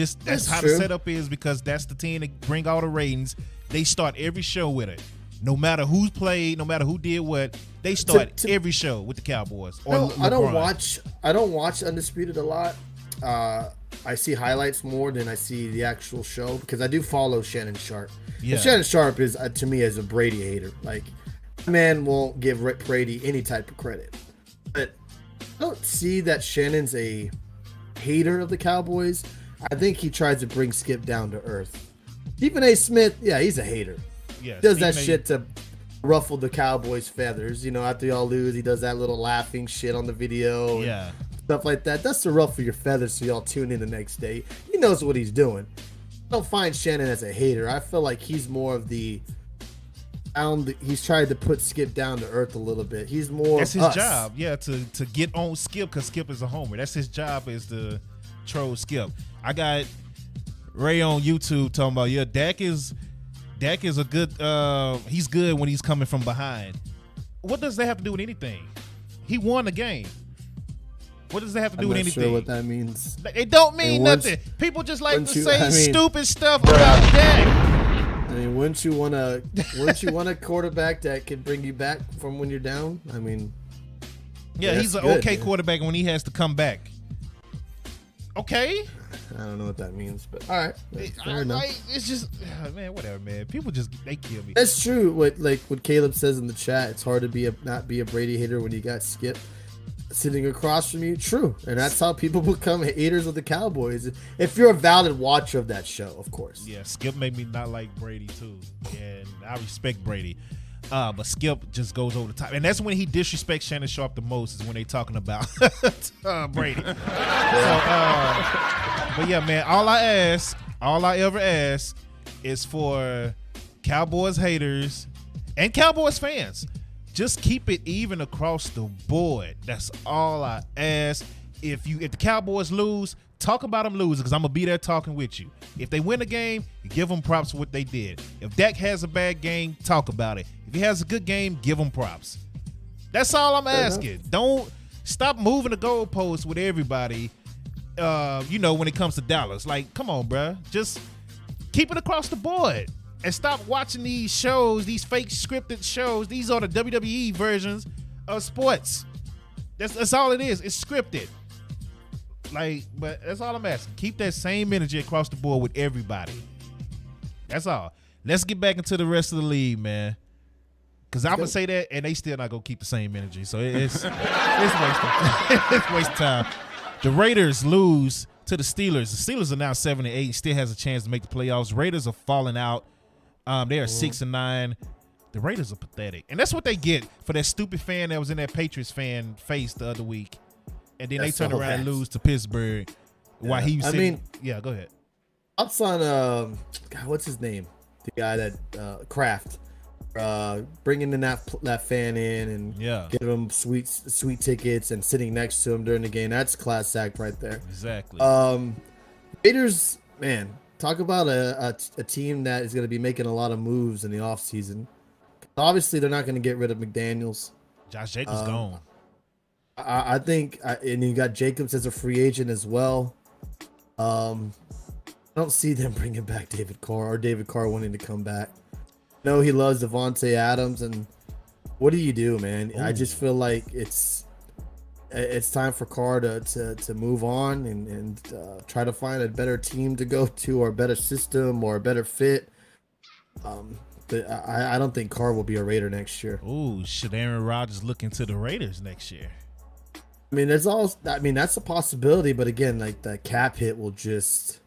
how true. the setup is, because that's the team that bring all the ratings. They start every show with it. No matter who's played, no matter who did what, they start every show with the Cowboys. No, I don't watch Undisputed a lot. I see highlights more than I see the actual show, because I do follow Shannon Sharp. Yeah. And Shannon Sharp is to me as a Brady hater. Like, man won't give Rick Brady any type of credit. But I don't see that Shannon's a hater of the Cowboys. I think he tries to bring Skip down to earth. Stephen A. Smith, yeah, he's a hater. Yeah, He does that shit to ruffle the Cowboys' feathers. After y'all lose, he does that little laughing shit on the video. Yeah. Stuff like that. That's to ruffle your feathers so y'all tune in the next day. He knows what he's doing. I don't find Shannon as a hater. I feel like he's more of he's tried to put Skip down to earth a little bit. He's more That's his us. job, yeah, to get on Skip, because Skip is a homer. That's his job, is to troll Skip. I got Ray on YouTube talking about, yeah, Dak is a good he's good when he's coming from behind. What does that have to do with anything? He won the game. What does that have to do with anything? I'm not sure what that means. It don't mean nothing. People just like to say stupid stuff about Dak. I mean, wouldn't you want a quarterback that can bring you back from when you're down? I mean, yeah, he's an okay quarterback when he has to come back. Okay. I don't know what that means, but all right, fair enough. It's just, man, whatever, man. People they kill me. That's true. What Caleb says in the chat, it's hard to not be a Brady hater when you got Skip sitting across from you. True, and that's how people become haters of the Cowboys. If you're a valid watcher of that show, of course. Yeah, Skip made me not like Brady too, and I respect Brady. But Skip just goes over the top, and that's when he disrespects Shannon Sharp the most, is when they talking about Brady. But yeah, man, all I ever ask is for Cowboys haters and Cowboys fans, just keep it even across the board. That's all I ask. If the Cowboys lose, talk about them losing, because I'm gonna be there talking with you. If they win a game, give them props for what they did. If Dak has a bad game, talk about it. If he has a good game, give him props. That's all I'm asking. Don't stop moving the goalposts with everybody. When it comes to Dallas, like, come on, bruh. Just keep it across the board and stop watching these shows, these fake scripted shows. These are the WWE versions of sports. That's all it is. It's scripted. But that's all I'm asking. Keep that same energy across the board with everybody. That's all. Let's get back into the rest of the league, man. Because I'm going to say that, and they still not going to keep the same energy. So it's wasting time. The Raiders lose to the Steelers. The Steelers are now 7-8. Still has a chance to make the playoffs. Raiders are falling out. They are 6-9. The Raiders are pathetic. And that's what they get for that stupid fan that was in that Patriots fan face the other week. And then they turn around and lose to Pittsburgh. While he was yeah, go ahead. Ups on God, what's his name? The guy that Kraft, bringing in that fan in and giving him sweet tickets and sitting next to him during the game. That's class act right there. Exactly. Raiders, man, talk about a team that is going to be making a lot of moves in the offseason. Obviously, they're not going to get rid of McDaniels. Josh Jacobs gone. I think, and you got Jacobs as a free agent as well. I don't see them bringing back David Carr or David Carr wanting to come back. No, he loves Devontae Adams, and what do you do, man? Ooh. I just feel like it's time for Carr to move on and try to find a better team to go to, or a better system, or a better fit. But I don't think Carr will be a Raider next year. Ooh, should Aaron Rodgers look into the Raiders next year? I mean, that's a possibility, but again, like, the cap hit will just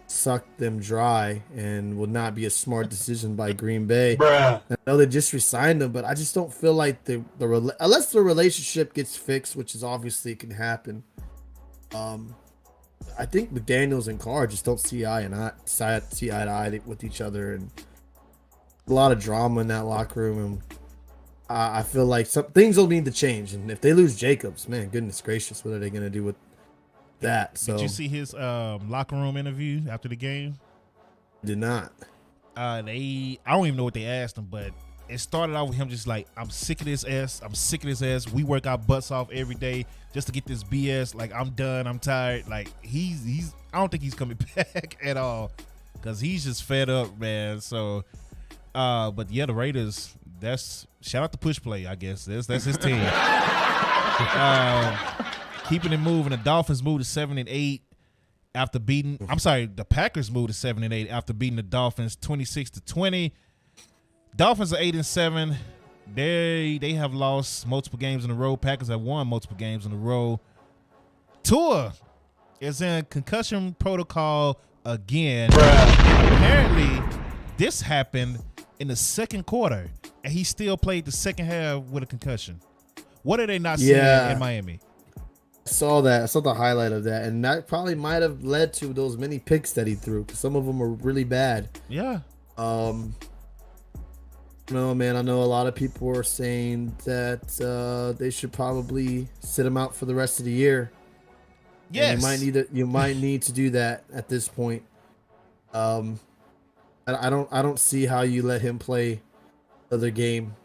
suck them dry and will not be a smart decision by Green Bay. Bruh. I know they just re-signed him, but I just don't feel like unless the relationship gets fixed, which is obviously can happen. I think McDaniels and Carr just don't see eye to eye with each other, and a lot of drama in that locker room. And I feel like some things will need to change, and if they lose Jacobs, man, goodness gracious, what are they going to do with that? So did you see his locker room interview after the game? did not. I don't even know what they asked him, but it started out with him just like, I'm sick of this ass. I'm sick of this ass. We work our butts off every day just to get this BS. Like, I'm done. I'm tired. Like, he's I don't think he's coming back at all because he's just fed up, man. So, but yeah, the Raiders, that's shout out to Push Play, I guess. That's his team. Keeping it moving. The Dolphins moved to 7-8 after beating. I'm sorry, the Packers moved to 7-8 after beating the Dolphins 26-20. Dolphins are 8-7. They have lost multiple games in a row. Packers have won multiple games in a row. Tua is in concussion protocol again. Apparently, this happened in the second quarter, and he still played the second half with a concussion. What are they not seeing in Miami? I saw that. I saw the highlight of that, and that probably might have led to those many picks that he threw, because some of them were really bad. Yeah. No, man, I know a lot of people are saying that they should probably sit him out for the rest of the year. Yes. And you might need to do that at this point. I don't see how you let him play another game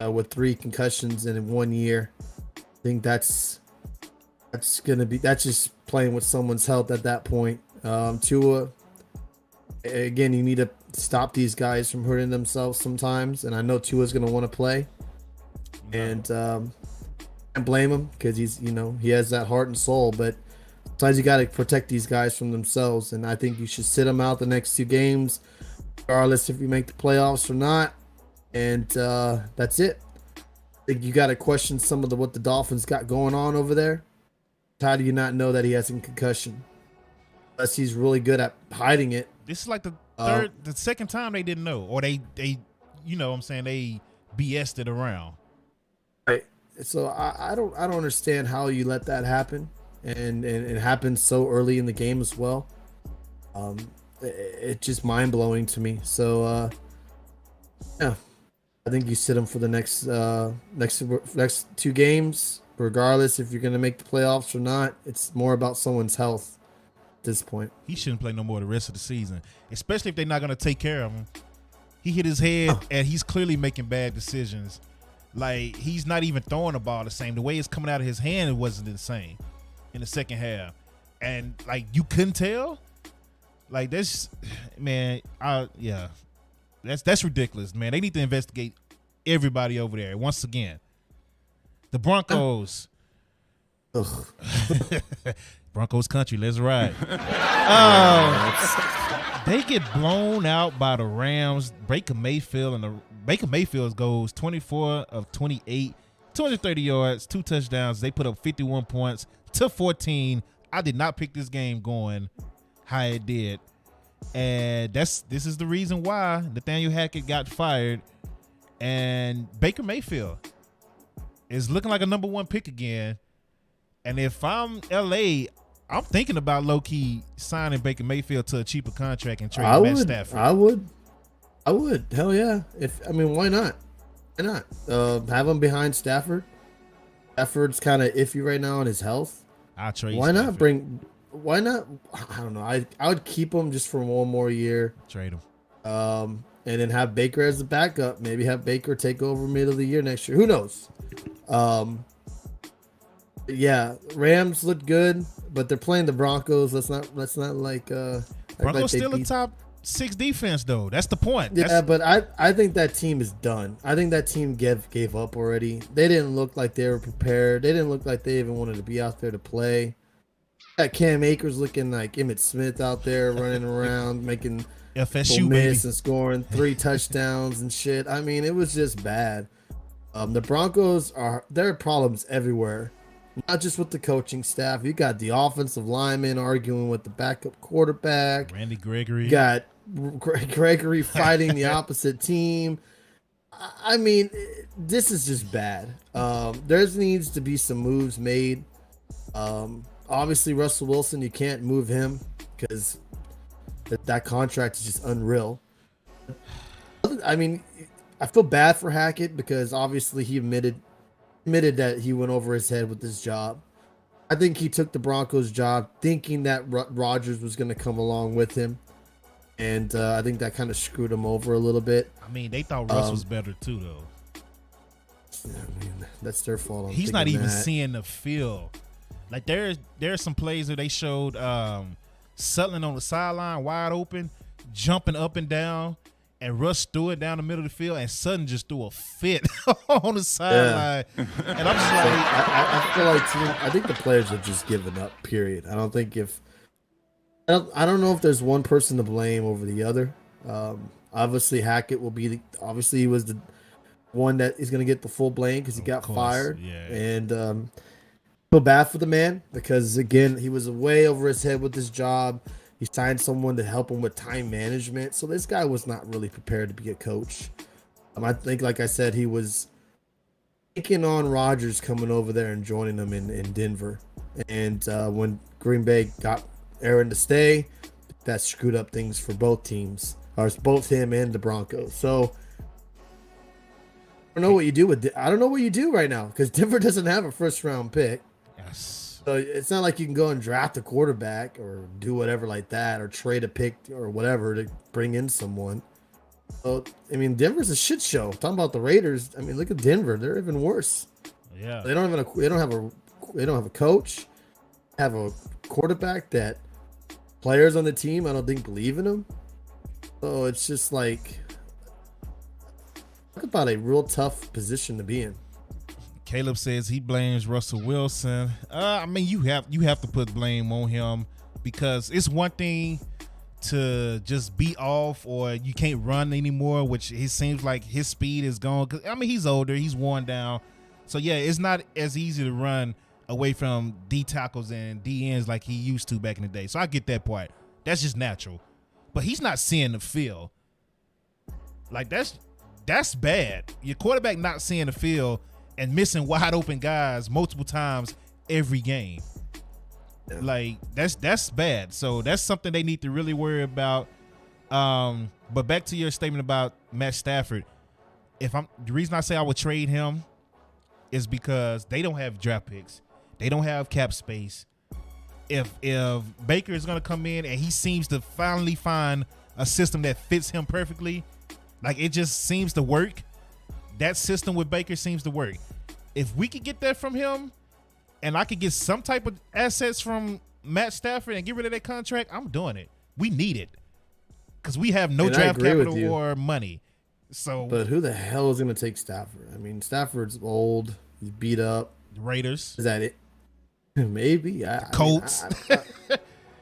with 3 concussions in 1 year. I think that's just playing with someone's health at that point. Tua, again, you need to stop these guys from hurting themselves sometimes, and I know Tua's going to want to play, and I can't blame him because he has that heart and soul, but sometimes you got to protect these guys from themselves, and I think you should sit them out the next 2 games, regardless if you make the playoffs or not, and that's it. I think you got to question some of what the Dolphins got going on over there. How do you not know that he has a concussion? Unless he's really good at hiding it. This is like the second time they didn't know, or they you know what I'm saying, they BS'd it around. Right. So I don't understand how you let that happen, and it happened so early in the game as well. It's just mind blowing to me. So yeah, I think you sit him for the next 2 games, regardless if you're gonna make the playoffs or not. It's more about someone's health at this point. He shouldn't play no more the rest of the season, especially if they're not gonna take care of him. He hit his head, and he's clearly making bad decisions. Like, he's not even throwing the ball the same. The way it's coming out of his hand, it wasn't the same in the second half. And, like, you couldn't tell? Like, that's, man, yeah. That's ridiculous, man. They need to investigate everybody over there once again. The Broncos. Broncos country, let's ride. They get blown out by the Rams. Baker Mayfield goes 24 of 28, 230 yards, 2 touchdowns. They put up 51 points to 14. I did not pick this game going how it did. And this is the reason why Nathaniel Hackett got fired. And Baker Mayfield is looking like a number 1 pick again. And if I'm LA, I'm thinking about low-key signing Baker Mayfield to a cheaper contract and trading Matt Stafford. I would. Hell yeah. Why not? Why not? Have him behind Stafford. Stafford's kind of iffy right now on his health. I'll trade Why Stafford. Why not? I don't know. I would keep him just for 1 more year. Trade him. And then have Baker as the backup. Maybe have Baker take over middle of the year next year. Who knows? Yeah, Rams look good, but they're playing the Broncos. Let's not like Broncos still a top 6 defense though. That's the point. But I think that team is done. I think that team gave up already. They didn't look like they were prepared. They didn't look like they even wanted to be out there to play. Got Cam Akers looking like Emmitt Smith out there running around making FSU miss and scoring 3 touchdowns and shit. I mean, it was just bad. The Broncos there are problems everywhere. Not just with the coaching staff. You got the offensive lineman arguing with the backup quarterback. Randy Gregory. You got Gregory fighting the opposite team. I mean, this is just bad. There needs to be some moves made. Obviously, Russell Wilson, you can't move him because that contract is just unreal. I mean, I feel bad for Hackett because obviously he admitted that he went over his head with this job. I think he took the Broncos job thinking that Rodgers was going to come along with him. And I think that kind of screwed him over a little bit. I mean, they thought Russ was better too, though. I mean, that's their fault. He's not even seeing the field. Like there's some plays where they showed Sutton on the sideline wide open, jumping up and down, and Russ threw it down the middle of the field, and Sutton just threw a fit on the sideline. Yeah. And I'm just like, I feel like I think the players have just given up. Period. I don't know if there's one person to blame over the other. Obviously, Hackett will be. Obviously, he was the one that is going to get the full blame because he got fired. Yeah. And feel bad for the man because again, he was way over his head with this job. He signed someone to help him with time management. So this guy was not really prepared to be a coach. I think, like I said, he was thinking on Rodgers coming over there and joining them in Denver. And when Green Bay got Aaron to stay, that screwed up things for both teams, or both him and the Broncos. So I don't know what you do right now because Denver doesn't have a first round pick. Yes. So it's not like you can go and draft a quarterback or do whatever like that or trade a pick or whatever to bring in someone. So I mean, Denver's a shit show. Talking about the Raiders, I mean, look at Denver; they're even worse. Yeah, they don't have a coach, have a quarterback that players on the team I don't think believe in him. So it's just like, talk about a real tough position to be in. Caleb says he blames Russell Wilson. I mean, you have to put blame on him because it's one thing to just be off or you can't run anymore, which it seems like his speed is gone. I mean, he's older, he's worn down. So yeah, it's not as easy to run away from D tackles and D ends like he used to back in the day. So I get that part. That's just natural. But he's not seeing the field. Like that's bad. Your quarterback not seeing the field and missing wide open guys multiple times every game. Yeah. Like that's bad. So that's something they need to really worry about. But back to your statement about Matt Stafford. The reason I say I would trade him is because they don't have draft picks. They don't have cap space. If Baker is going to come in and he seems to finally find a system that fits him perfectly, like it just seems to work. That system with Baker seems to work. If we could get that from him and I could get some type of assets from Matt Stafford and get rid of that contract, I'm doing it. We need it because we have no draft capital or money. So, but who the hell is going to take Stafford? I mean, Stafford's old. He's beat up. Raiders. Is that it? Maybe. Colts.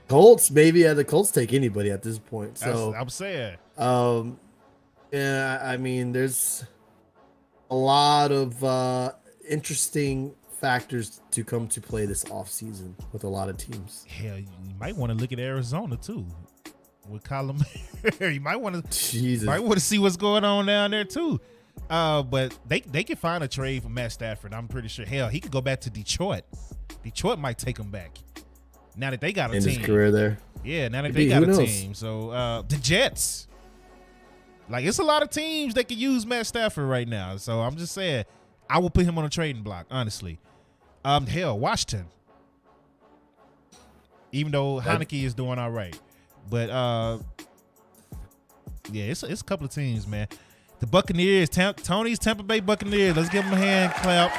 Colts, maybe. Yeah, the Colts take anybody at this point. So I'm saying. Yeah, I mean, there's a lot of interesting factors to come to play this offseason with a lot of teams. Hell, you might want to look at Arizona too with Colin. You might want to see what's going on down there too. But they can find a trade for Matt Stafford. I'm pretty sure. Hell, he could go back to Detroit. Detroit might take him back now that they got a team. His career there. Yeah, now that they got a team. So the Jets. Like, it's a lot of teams that can use Matt Stafford right now. So I'm just saying, I will put him on a trading block, honestly. Hell, Washington. Even though Heineke is doing all right. But, yeah, it's a couple of teams, man. The Buccaneers, Tony's Tampa Bay Buccaneers. Let's give them a hand clap.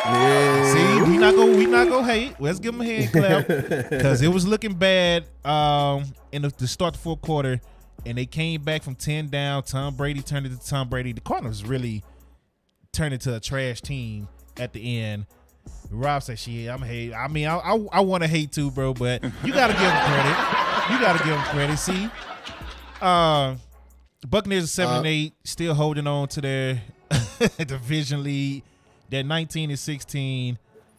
Yeah. See, we not gonna hate. Let's give them a hand clap because it was looking bad in the start the fourth quarter. And they came back from 10 down. Tom Brady turned it to Tom Brady. The Cardinals really turned into a trash team at the end. Rob said, shit, I'm hate. I mean, I want to hate too, bro, but you got to give them credit. See? The Buccaneers are 7-8, still holding on to their division lead. They're 19-16.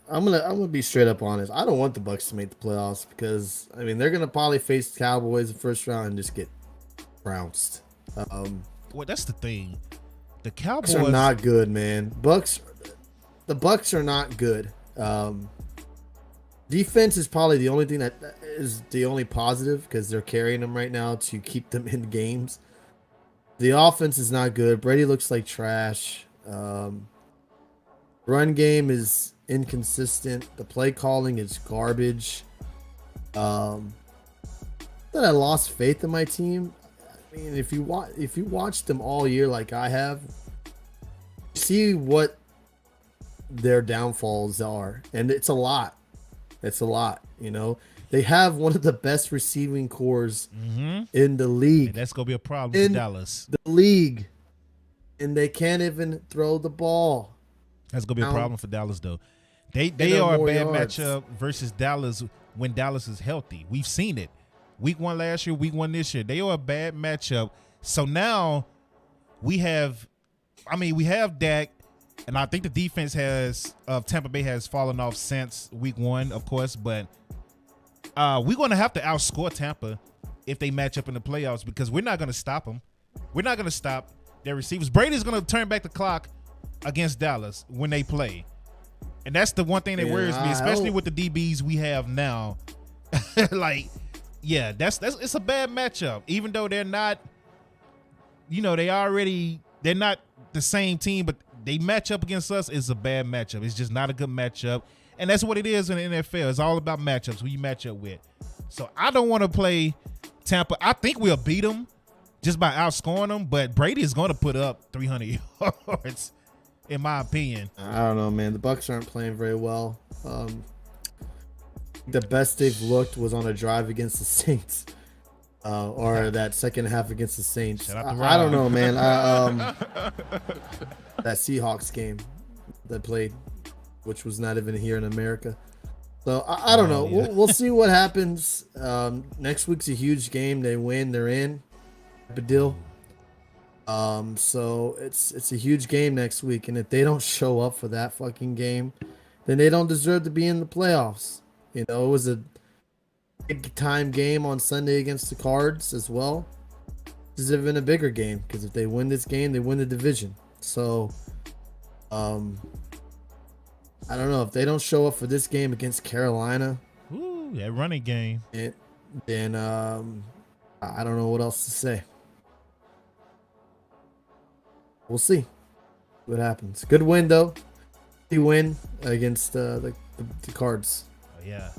I'm gonna be straight up honest. I don't want the Bucs to make the playoffs because, I mean, they're going to probably face the Cowboys in the first round and just get bounced. Well, that's the thing. The Cowboys are not good, man. The Bucs are not good. Defense is probably the only thing that is the only positive because they're carrying them right now to keep them in games. The offense is not good. Brady looks like trash. Run game is inconsistent. The play calling is garbage. That I lost faith in my team. I mean, if you watch them all year like I have, see what their downfalls are, and it's a lot. It's a lot. You know, they have one of the best receiving cores in the league. And that's gonna be a problem for Dallas. The league, and they can't even throw the ball. That's gonna be a problem for Dallas, though. They are a bad matchup versus Dallas when Dallas is healthy. We've seen it. Week 1 last year, week 1 this year. They are a bad matchup. So now we have Dak, and I think the defense of Tampa Bay has fallen off since week 1, of course, but we're going to have to outscore Tampa if they match up in the playoffs because we're not going to stop them. We're not going to stop their receivers. Brady's going to turn back the clock against Dallas when they play. And that's the one thing that worries me, especially with the DBs we have now. Like, yeah, it's a bad matchup. Even though they're not, they're not the same team, but they match up against us. It's a bad matchup. It's just not a good matchup. And that's what it is in the NFL. It's all about matchups, who you match up with. So I don't want to play Tampa. I think we'll beat them just by outscoring them, but Brady is going to put up 300 yards, in my opinion. I don't know, man. The Bucs aren't playing very well. The best they've looked was on a drive against the Saints, or that second half against the Saints. I don't know, man. That Seahawks game that played, which was not even here in America. So I don't know. Yeah. We'll see what happens. Next week's a huge game. They win, they're in. Type of deal. So it's a huge game next week, and if they don't show up for that fucking game, then they don't deserve to be in the playoffs. You know, it was a big time game on Sunday against the Cards as well. This is even a bigger game because if they win this game, they win the division. So, I don't know if they don't show up for this game against Carolina. Ooh, that running game. Then I don't know what else to say. We'll see what happens. Good win though. Good win against the Cards. Yeah.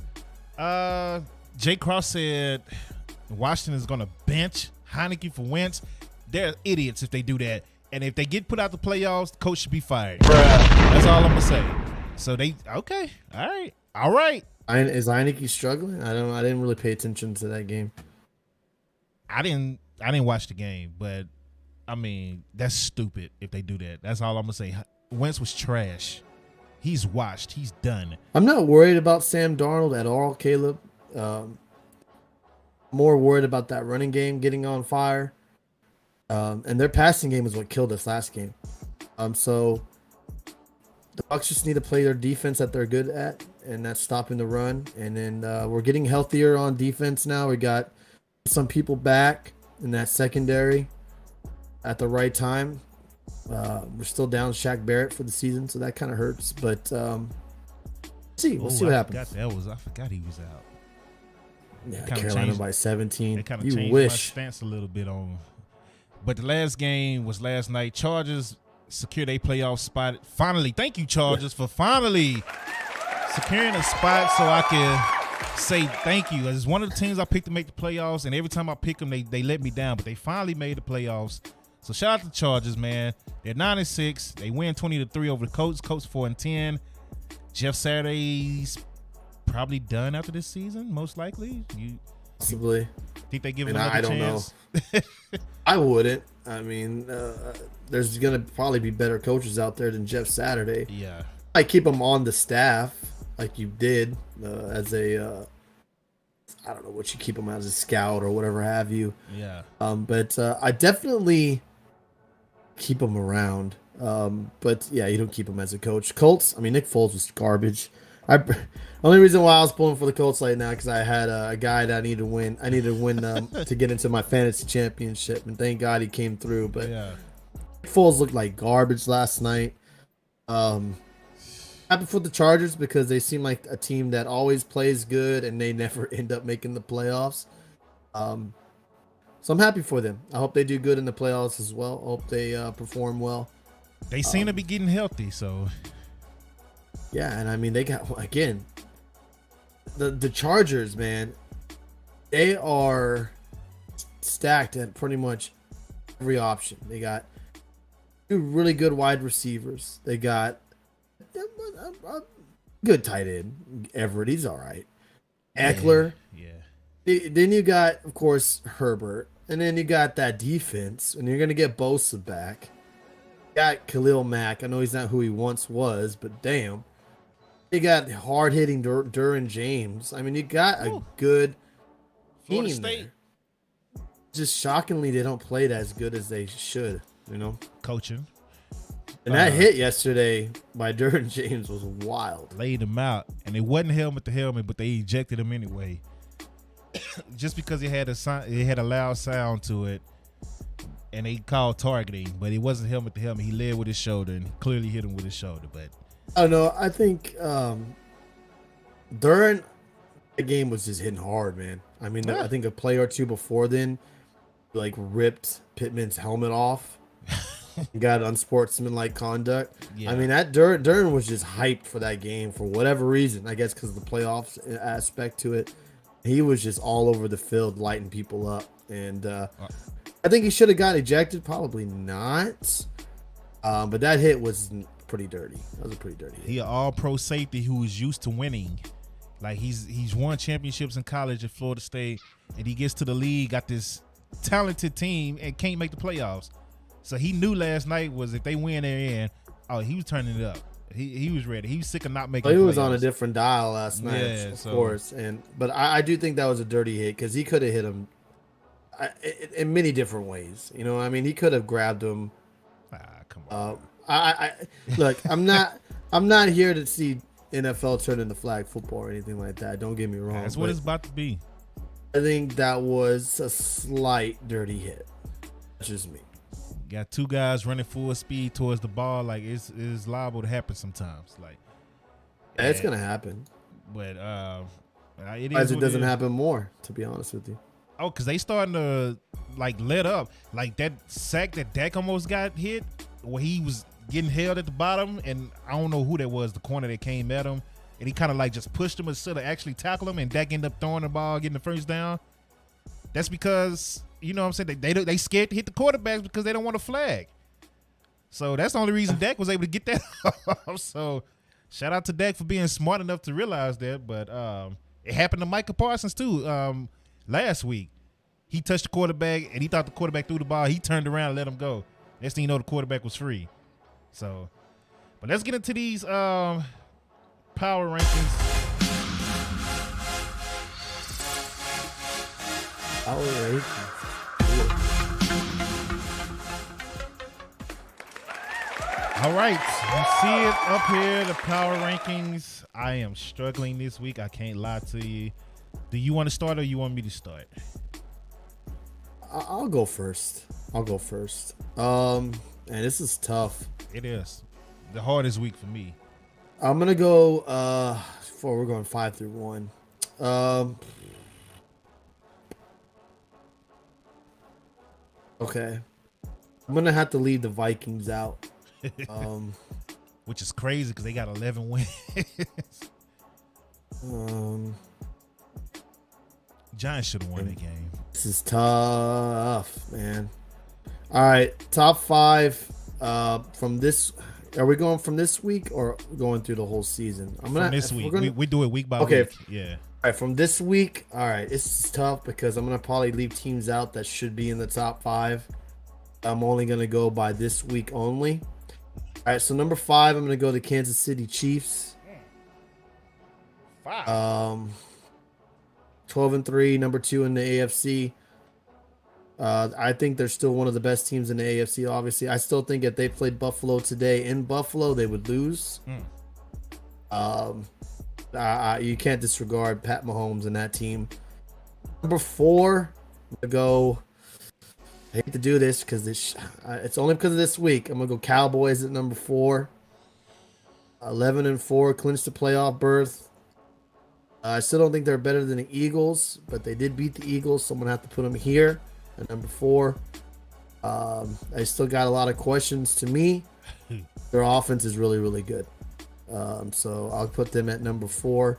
Jay Cross said Washington is going to bench Heineke for Wentz. They're idiots if they do that. And if they get put out the playoffs, the coach should be fired. That's all I'm going to say. So okay. All right. Is Heineke struggling? I don't know. I didn't really pay attention to that game. I didn't watch the game, but I mean, that's stupid if they do that. That's all I'm going to say. Wentz was trash. He's washed. He's done. I'm not worried about Sam Darnold at all, Caleb. More worried about that running game getting on fire. And their passing game is what killed us last game. So the Bucs just need to play their defense that they're good at, and that's stopping the run. And then we're getting healthier on defense now. We got some people back in that secondary at the right time. We're still down Shaq Barrett for the season, so that kind of hurts. But we'll see what happens. I forgot he was out. Yeah, Carolina by 17. It kind of changed my stance a little bit on. But the last game was last night. Chargers secured a playoff spot. Finally, thank you, Chargers, for finally securing a spot so I can say thank you. It's one of the teams I picked to make the playoffs, and every time I pick them, they let me down. But they finally made the playoffs. So shout out to Chargers, man. They're 9-6. They win 20-3 over the Colts. Colts 4-10. Jeff Saturday's probably done after this season, most likely. Possibly. Think they give him another chance? I don't know. I wouldn't. I mean, there's gonna probably be better coaches out there than Jeff Saturday. Yeah. I keep him on the staff like you did as a. I don't know what you keep him as a scout or whatever have you. Yeah. But I definitely keep him around. But yeah, you don't keep him as a coach. Colts. I mean, Nick Foles was garbage. Only reason why I was pulling for the Colts right now because I had a guy that I needed to win. I needed to win to get into my fantasy championship, and thank God he came through. But yeah. Nick Foles looked like garbage last night. Happy for the Chargers because they seem like a team that always plays good and they never end up making the playoffs. So I'm happy for them. I hope they do good in the playoffs as well. I hope they perform well. They seem to be getting healthy, so Yeah, and I mean they got again the Chargers, man. They are stacked at pretty much every option. They got two really good wide receivers. They got a good tight end. Everett, he's all right. Eckler. yeah. Then you got, of course, Herbert. And then you got that defense. And you're going to get Bosa back. You got Khalil Mack. I know he's not who he once was, but damn. You got hard-hitting Duran James. I mean, you got a good Florida team State there. Just shockingly, they don't play it as good as they should, coaching. And that hit yesterday by Duran James was wild. Laid him out, and it wasn't helmet to helmet, but they ejected him anyway. Just because it had a loud sound to it, and they called targeting, but it wasn't helmet to helmet. He led with his shoulder and clearly hit him with his shoulder. But I don't know. I think during the game was just hitting hard, man. I mean, I think a play or two before then, like ripped Pittman's helmet off. Got unsportsmanlike conduct. Yeah. I mean, that Duran was just hyped for that game for whatever reason. I guess because of the playoffs aspect to it. He was just all over the field lighting people up. And I think he should have got ejected. Probably not. But that hit was pretty dirty. That was a pretty dirty hit. He an all-pro safety who is used to winning. Like, he's won championships in college at Florida State. And he gets to the league, got this talented team, and can't make the playoffs. So he knew last night was if they win, they're in. Oh, he was turning it up. He was ready. He was sick of not making. Well, he was playoffs. on a different dial last night, of course. But I do think that was a dirty hit because he could have hit him in many different ways. I mean, he could have grabbed him. Come on. I look. I'm not here to see NFL turn into flag football or anything like that. Don't get me wrong. That's what it's about to be. I think that was a slight dirty hit. That's just me. Got two guys running full speed towards the ball. Like, it's liable to happen sometimes. Like, yeah, it's gonna happen. But it doesn't happen more, to be honest with you. Oh, because they starting to like let up. Like that sack that Dak almost got hit, where he was getting held at the bottom, and I don't know who that was, the corner that came at him, and he kind of like just pushed him instead of actually tackle him, and Dak ended up throwing the ball, getting the first down. That's because, you know what I'm saying, they scared to hit the quarterbacks because they don't want a flag. So that's the only reason Dak was able to get that off. So shout out to Dak for being smart enough to realize that. But it happened to Micah Parsons too last week. He touched the quarterback, and he thought the quarterback threw the ball. He turned around and let him go. Next thing you know, the quarterback was free. So, but let's get into these power rankings. All right. All right, you see it up here, the power rankings. I am struggling this week. I can't lie to you. Do you want to start, or you want me to start? I'll go first. And this is tough. It is the hardest week for me. I'm gonna go. We're going 5 through 1. Okay, I'm gonna have to leave the Vikings out. Which is crazy because they got 11 wins. Giants should have won the game. This is tough, man. All right, top 5 from this. Are we going from this week or going through the whole season? From this week. We do it week by week. Yeah. All right, from this week. All right, this is tough because I'm gonna probably leave teams out that should be in the top 5. I'm only gonna go by this week only. All right, so number 5, I'm gonna go to Kansas City Chiefs. 5. 12-3, number 2 in the AFC. I think they're still one of the best teams in the AFC. Obviously, I still think if they played Buffalo today in Buffalo, they would lose. You can't disregard Pat Mahomes and that team. Number 4, I'm gonna go. I hate to do this because it's only because of this week. I'm gonna go Cowboys at number 4. 11-4, clinched the playoff berth. I still don't think they're better than the Eagles, but they did beat the Eagles, so I'm gonna have to put them here. At number 4, I still got a lot of questions. To me, their offense is really, really good. So I'll put them at number 4.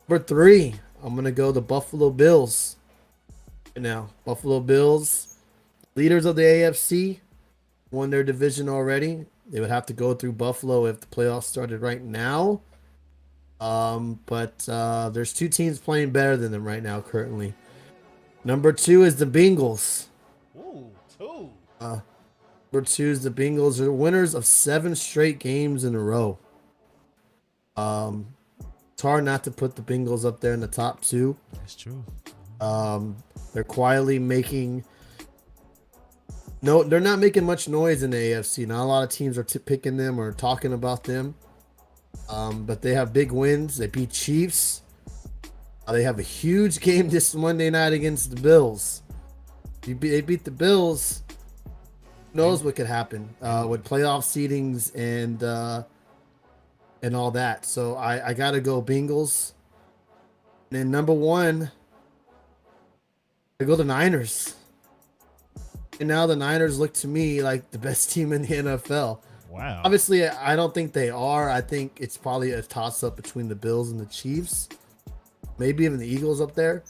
Number 3, I'm going to go the Buffalo Bills. Now, Buffalo Bills, leaders of the AFC, won their division already. They would have to go through Buffalo if the playoffs started right now. But there's 2 teams playing better than them right now currently. Number 2 is the Bengals. Ooh, 2. Number 2 is the Bengals. They're winners of 7 straight games in a row. It's hard not to put the Bengals up there in the top 2. That's true. They're quietly making... No, they're not making much noise in the AFC. Not a lot of teams are picking them or talking about them. But they have big wins. They beat Chiefs. They have a huge game this Monday night against the Bills. They beat the Bills. Who knows what could happen with playoff seedings and all that. So I got to go Bengals. And then number 1, I go the Niners. And now the Niners look to me like the best team in the NFL. Wow. Obviously, I don't think they are. I think it's probably a toss-up between the Bills and the Chiefs. Maybe even the Eagles up there.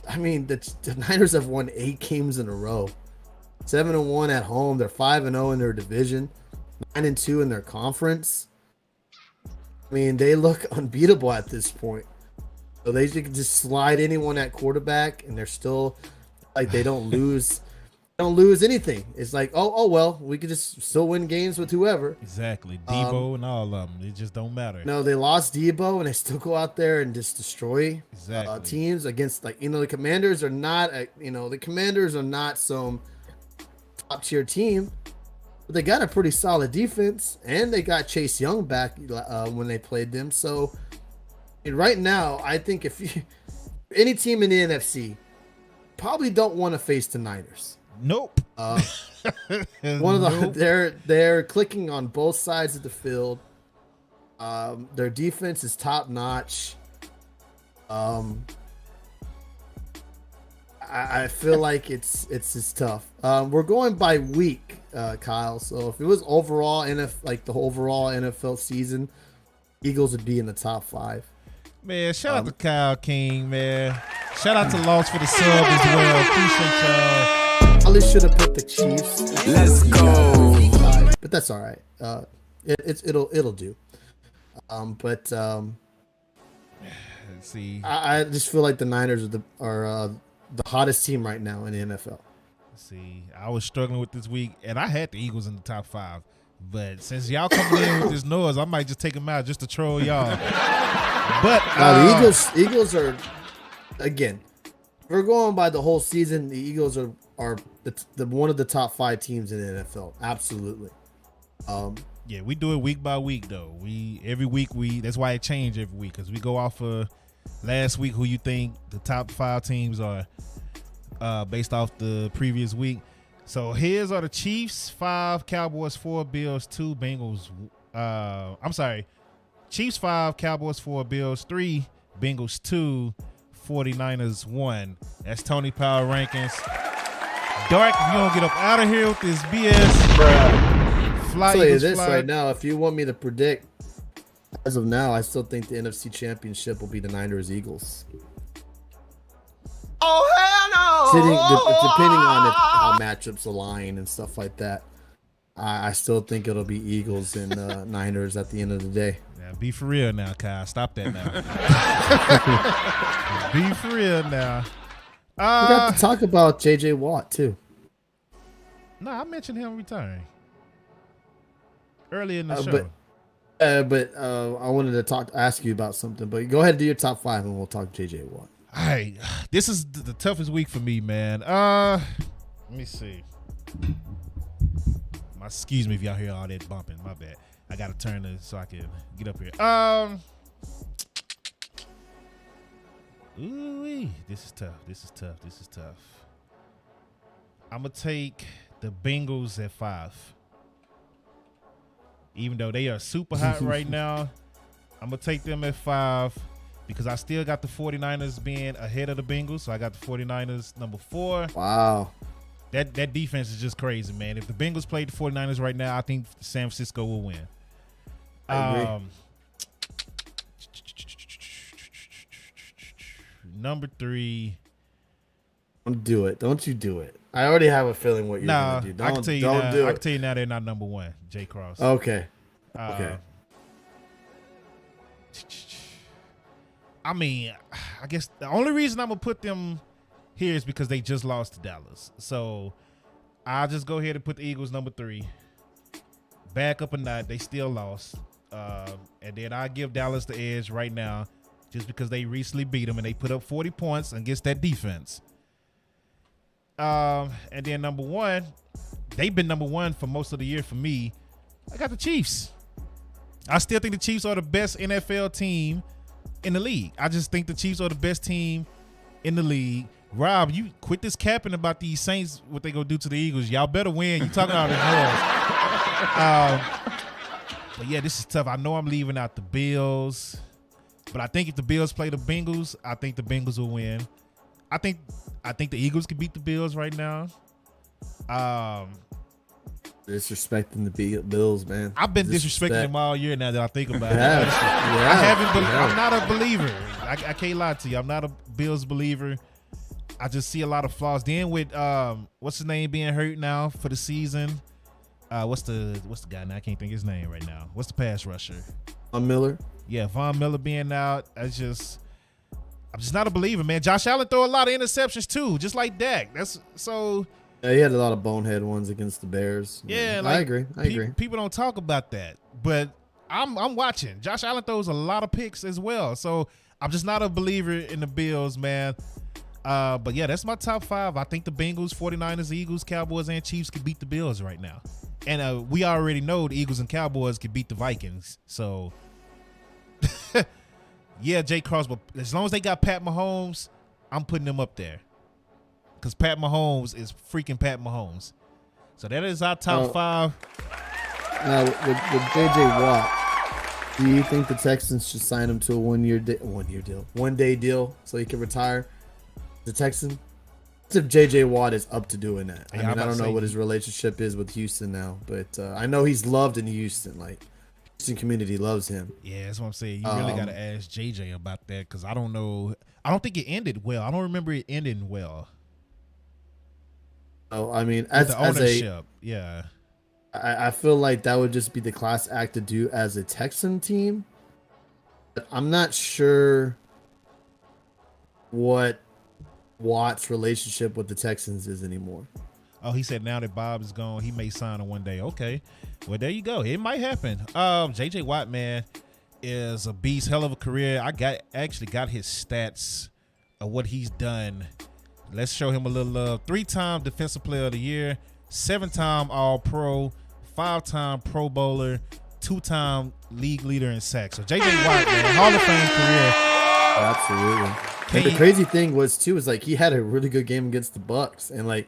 I mean, the Niners have won 8 games in a row. 7-1 at home. They're 5-0 in their division. 9-2 in their conference. I mean, they look unbeatable at this point. So they can just slide anyone at quarterback, and they're still like they don't lose. Don't lose anything. It's like, oh well, we could just still win games with whoever. Exactly. Debo and all of them. It just don't matter. No, they lost Debo and they still go out there and just destroy teams against, like, the Commanders are not some top tier team, but they got a pretty solid defense and they got Chase Young back when they played them. So right now, I think if any team in the NFC probably don't want to face the Niners. Nope. One of the they're clicking on both sides of the field. Their defense is top notch. I feel like it's just tough. We're going by week, Kyle. So if it was overall the overall NFL season, Eagles would be in the top 5. Man, shout out to Kyle King, man. Shout out to Lost for the sub as well. Appreciate y'all. Probably should have put the Chiefs. Let's go. But that's all right. It'll do. Let's see. I just feel like the Niners are the hottest team right now in the NFL. Let's see, I was struggling with this week, and I had the Eagles in the top 5. But since y'all coming in with this noise, I might just take them out just to troll y'all. But the Eagles are, again, we're going by the whole season. The Eagles are the one of the top 5 teams in the NFL. Absolutely. Yeah, we do it week by week though. Every week that's why it changed every week, because we go off of last week who you think the top 5 teams are based off the previous week. So here's are the Chiefs 5, Cowboys 4, Bills 2, Bengals. I'm sorry, Chiefs 5, Cowboys 4, Bills 3, Bengals 2, 49ers 1. That's Tony Power rankings. Dark, if you don't get up out of here with this BS, I'll tell you this right now. If you want me to predict, as of now, I still think the NFC Championship will be the Niners Eagles. Oh hell no! Depending on how matchups align and stuff like that, I still think it'll be Eagles and Niners at the end of the day. Now, be for real now, Kyle. Stop that now. Be for real now. We got to talk about J.J. Watt too. No, I mentioned him retiring early in the show. But I wanted to ask you about something. But go ahead and do your top 5, and we'll talk J.J. Watt. All right, this is the toughest week for me, man. Let me see. Excuse me if y'all hear all that bumping. My bad. I gotta turn this so I can get up here. Ooh, this is tough. I'm gonna take the Bengals at 5. Even though they are super hot right now, I'm gonna take them at 5. because I still got the 49ers being ahead of the Bengals. So I got the 49ers number 4. Wow. That defense is just crazy, man. If the Bengals played the 49ers right now, I think San Francisco will win. I agree. Number 3. Don't do it. Don't you do it. I already have a feeling what you're Nah, going to do. I can tell you don't now. do I it. can tell you now they're not number 1. Jay Cross. Okay. Okay. I mean, I guess the only reason I'm gonna put them here is because they just lost to Dallas. So I'll just go ahead and put the Eagles number 3. Back up a notch. They still lost. And then I give Dallas the edge right now just because they recently beat them and they put up 40 points against that defense. And then number 1, they've been number 1 for most of the year for me. I got the Chiefs. I still think the Chiefs are the best NFL team in the league. I just think the Chiefs are the best team in the league. Rob, you quit this capping about these Saints, what they gonna do to the Eagles. Y'all better win. You talking about it. But yeah, this is tough. I know I'm leaving out the Bills, but I think if the Bills play the Bengals, I think the Bengals will win. I think the Eagles can beat the Bills right now. Disrespecting the Bills, man. I've been disrespecting them all year now that I think about it. Yeah. I'm not a believer. I can't lie to you. I'm not a Bills believer. I just see a lot of flaws. Then with what's his name being hurt now for the season? What's the guy now? I can't think his name right now. What's the pass rusher? Miller. Yeah, Von Miller being out. I'm just not a believer, man. Josh Allen throw a lot of interceptions too, just like Dak. That's so. Yeah, he had a lot of bonehead ones against the Bears. Yeah, I agree. People don't talk about that, but I'm watching. Josh Allen throws a lot of picks as well, so I'm just not a believer in the Bills, man. But yeah, that's my top 5. I think the Bengals, 49ers, Eagles, Cowboys, and Chiefs can beat the Bills right now, and we already know the Eagles and Cowboys can beat the Vikings. So yeah, Jay Cross, but as long as they got Pat Mahomes, I'm putting them up there. Because Pat Mahomes is freaking Pat Mahomes. So that is our top 5. Now, with J.J. Watt, do you think the Texans should sign him to a one-day deal so he can retire? The Texan? If J.J. Watt is up to doing that. Yeah, I don't know what his relationship is with Houston now, but I know he's loved in Houston. Like, Houston community loves him. Yeah, that's what I'm saying. You really got to ask JJ about that because I don't know. I don't think it ended well. I don't remember it ending well. Oh, I mean, as the ownership, yeah. I feel like that would just be the class act to do as a Texan team. But I'm not sure what Watt's relationship with the Texans is anymore. Oh, he said now that Bob is gone, he may sign on one day. Okay. Well, there you go. It might happen. JJ Watt, man, is a beast, hell of a career. I actually got his stats of what he's done. Let's show him a little love. 3-time Defensive Player of the Year, 7-time All-Pro, 5-time Pro Bowler, 2-time league leader in sacks. So JJ Watt, man, Hall of Fame career. Absolutely. And the crazy thing was too is like he had a really good game against the Bucks, and like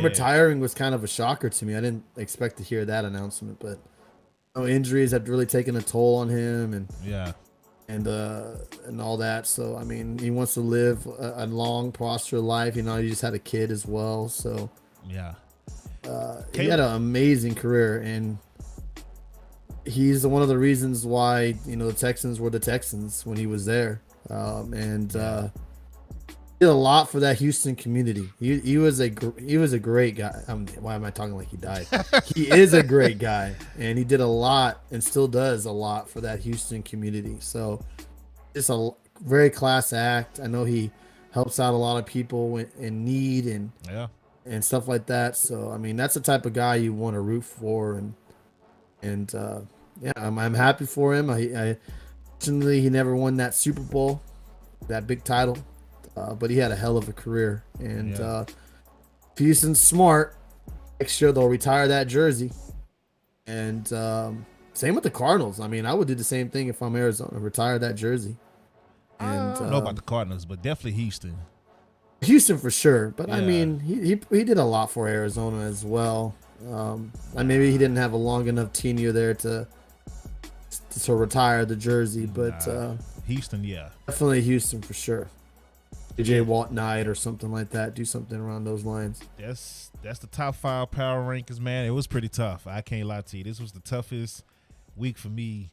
retiring was kind of a shocker to me. I didn't expect to hear that announcement, but injuries have really taken a toll on him, and all that. So I mean, he wants to live a long, prosperous life. You know, he just had a kid as well, so yeah, he had an amazing career, and he's one of the reasons why the Texans were the Texans when he was there. Did a lot for that Houston community. He was a great guy. Why am I talking like he died? He is a great guy, and he did a lot and still does a lot for that Houston community. So it's a very class act. I know he helps out a lot of people in need and stuff like that. So I mean, that's the type of guy you want to root for, and I'm happy for him. Fortunately, he never won that Super Bowl, that big title. But he had a hell of a career, and if Houston's smart, next year they'll retire that jersey. And same with the Cardinals. I mean, I would do the same thing if I'm Arizona, retire that jersey. And I don't know about the Cardinals, but definitely Houston for sure. But I mean, he did a lot for Arizona as well. And maybe he didn't have a long enough tenure there to retire the jersey, but Houston, yeah. Definitely Houston for sure. AJ Watt Knight or something like that. Do something around those lines. That's the top 5 power rankings, man. It was pretty tough. I can't lie to you. This was the toughest week for me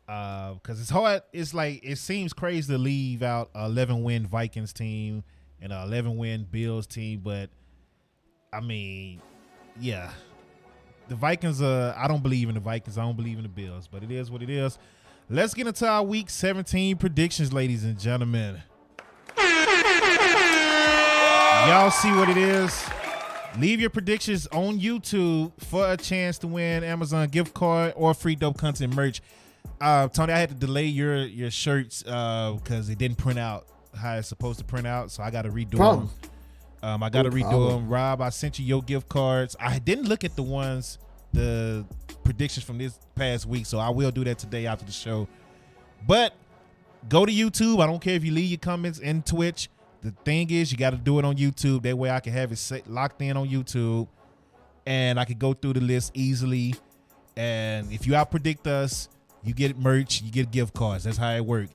because it's hard. It's like it seems crazy to leave out an 11-win Vikings team and an 11-win Bills team, but I mean, yeah, the Vikings. I don't believe in the Vikings. I don't believe in the Bills, but it is what it is. Let's get into our Week 17 predictions, ladies and gentlemen. Y'all see what it is? Leave your predictions on YouTube for a chance to win Amazon gift card or free dope content merch. Tony, I had to delay your shirts because it didn't print out how it's supposed to print out, so I got to redo them. I got to redo them. Rob, I sent you your gift cards. I didn't look at the predictions from this past week, so I will do that today after the show. But go to YouTube. I don't care if you leave your comments in Twitch. The thing is, you got to do it on YouTube. That way I can have it locked in on YouTube, and I can go through the list easily. And if you out-predict us, you get merch, you get gift cards. That's how it works.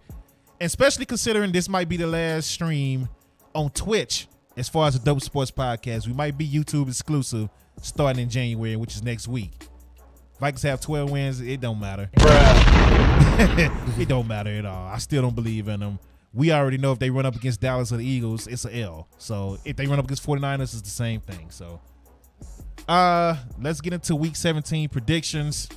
And especially considering this might be the last stream on Twitch as far as the Dope Sports Podcast. We might be YouTube exclusive starting in January, which is next week. Vikings have 12 wins. It don't matter. It don't matter at all. I still don't believe in them. We already know if they run up against Dallas or the Eagles, it's an L. So if they run up against 49ers, it's the same thing. So let's get into Week 17 predictions.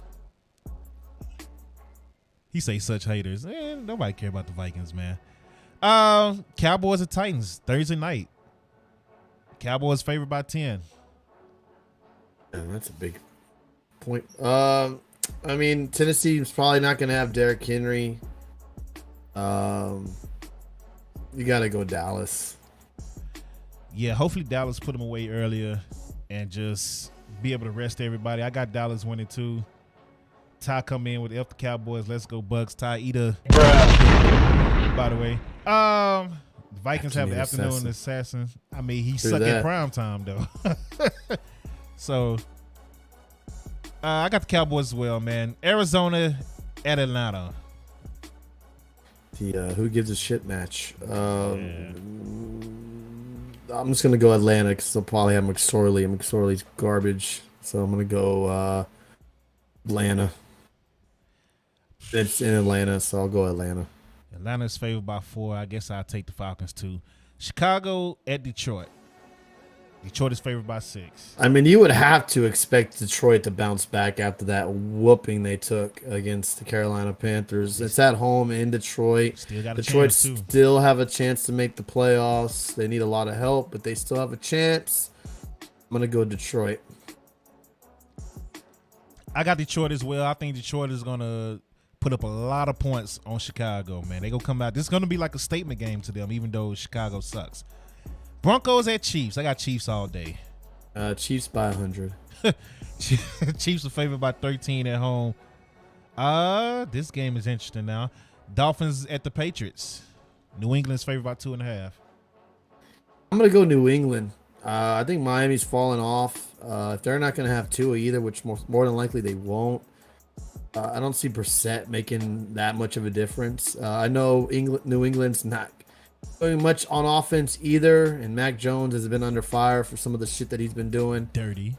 He say such haters. Nobody care about the Vikings, man. Cowboys and Titans, Thursday night. Cowboys favored by 10. That's a big point. I mean, Tennessee's probably not going to have Derrick Henry. You got to go Dallas. Yeah, hopefully Dallas put them away earlier and just be able to rest everybody. I got Dallas winning too. Ty come in with F the Cowboys. Let's go Bucks. Ty Eater. By the way, the Vikings have the afternoon assassin. I mean, he suck at prime time though. So I got the Cowboys as well, man. Arizona at Atlanta. The who gives a shit match. I'm just gonna go Atlanta because they'll probably have McSorley. And McSorley's garbage, so I'm gonna go Atlanta. It's in Atlanta, so I'll go Atlanta. Atlanta's favored by 4. I guess I'll take the Falcons too. Chicago at Detroit. Detroit is favored by 6. I mean, you would have to expect Detroit to bounce back after that whooping they took against the Carolina Panthers. It's at home in Detroit. Detroit still have a chance to make the playoffs. They need a lot of help, but they still have a chance. I'm going to go Detroit. I got Detroit as well. I think Detroit is going to put up a lot of points on Chicago, man. They're going to come out. This is going to be like a statement game to them, even though Chicago sucks. Broncos at Chiefs. I got Chiefs all day. Chiefs by 100. Chiefs are favored by 13 at home. This game is interesting now. Dolphins at the Patriots. New England's favored by 2.5. I'm going to go New England. I think Miami's falling off. If they're not going to have Tua either, which more than likely they won't, I don't see Brissett making that much of a difference. I know New England's not doing much on offense either, and Mac Jones has been under fire for some of the shit that he's been doing. Dirty.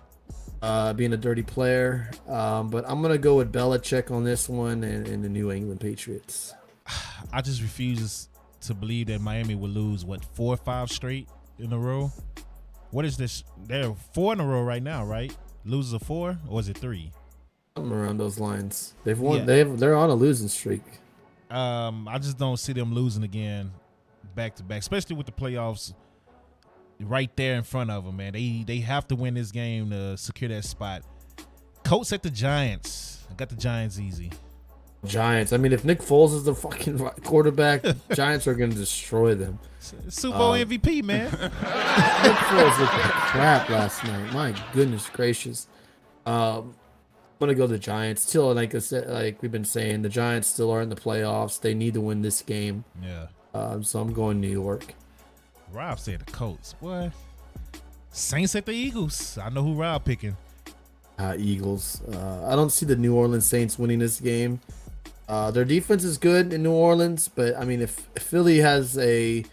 Being a dirty player. But I'm going to go with Belichick on this one and the New England Patriots. I just refuse to believe that Miami will lose, 4 or 5 straight in a row? What is this? They're 4 in a row right now, right? Loses a 4, or is it 3? Something around those lines. They've won. Yeah. They're on a losing streak. I just don't see them losing again back to back, especially with the playoffs right there in front of them, man. They have to win this game to secure that spot. Colts at the Giants. I got the Giants easy. Giants. I mean, if Nick Foles is the fucking quarterback, Giants are going to destroy them. Super Bowl MVP, man. Nick Foles looked like crap last night. My goodness gracious. I'm going to go the Giants. Still, like I said, like we've been saying, the Giants still are in the playoffs. They need to win this game. Yeah. So I'm going New York. Rob said the Colts. What? Saints at the Eagles. I know who Rob picking. Eagles. I don't see the New Orleans Saints winning this game. Their defense is good in New Orleans, but I mean, if Philly has a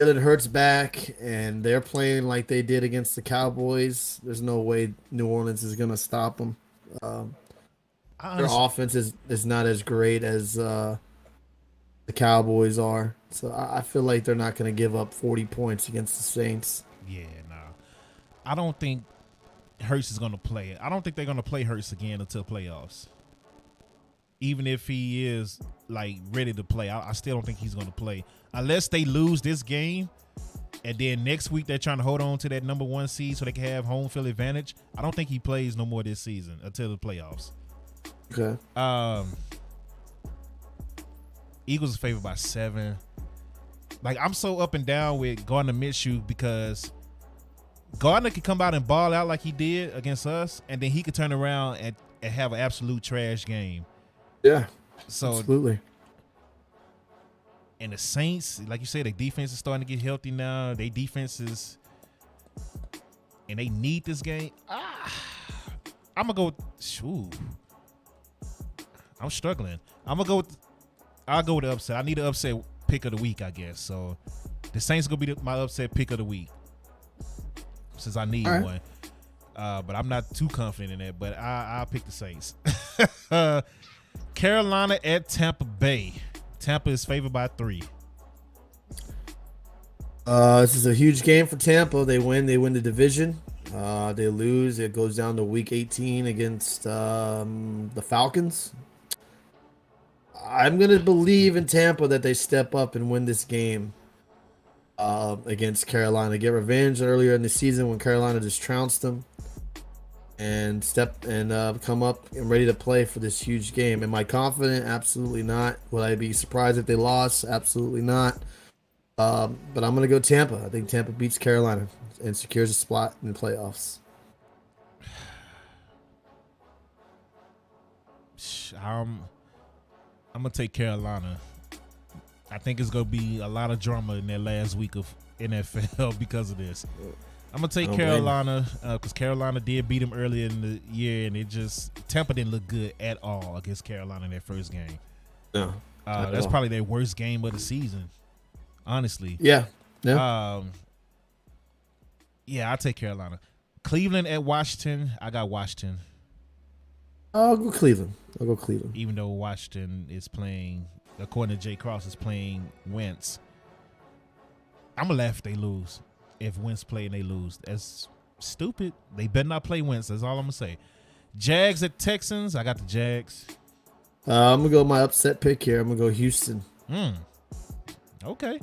Jalen Hurts back and they're playing like they did against the Cowboys, there's no way New Orleans is gonna stop them. Their offense is not as great as the Cowboys are, so I feel like they're not gonna give up 40 points against the Saints. Yeah, no. I don't think Hurts is going to play. I don't think they're going to play Hurts again until playoffs. Even if he is like ready to play, I still don't think he's going to play unless they lose this game, and then next week they're trying to hold on to that number 1 seed so they can have home field advantage. I don't think he plays no more this season until the playoffs. Okay. Eagles are favored by 7. Like, I'm so up and down with Gardner Minshew because Gardner could come out and ball out like he did against us, and then he could turn around and have an absolute trash game. Yeah, so absolutely. And the Saints, like you said, their defense is starting to get healthy now. Their defense is, and they need this game. I'm gonna go. I'm struggling. I'll go with the upset. I need an upset pick of the week, I guess. So the Saints gonna be my upset pick of the week, since I need one. But I'm not too confident in that. But I'll pick the Saints. Carolina at Tampa Bay. Tampa is favored by 3. This is a huge game for Tampa. They win the division. They lose, it goes down to week 18 against the Falcons. I'm going to believe in Tampa that they step up and win this game against Carolina. Get revenge earlier in the season when Carolina just trounced them, and come up and ready to play for this huge game. Am I confident? Absolutely not. Will I be surprised if they lost? Absolutely not. But I'm going to go Tampa. I think Tampa beats Carolina and secures a spot in the playoffs. I'm going to take Carolina. I think it's going to be a lot of drama in that last week of NFL because of this. I'm going to take Carolina because Carolina did beat them earlier in the year, and Tampa didn't look good at all against Carolina in their first game. No. That's probably their worst game of the season, honestly. Yeah. Yeah, I'll take Carolina. Cleveland at Washington. I got Washington. I'll go Cleveland. Even though Washington is playing, according to Jay Cross, is playing Wentz. I'm going to laugh if they lose. If Wentz play and they lose, that's stupid. They better not play Wentz. That's all I'm going to say. Jags at Texans. I got the Jags. I'm going to go my upset pick here. I'm going to go Houston. Okay.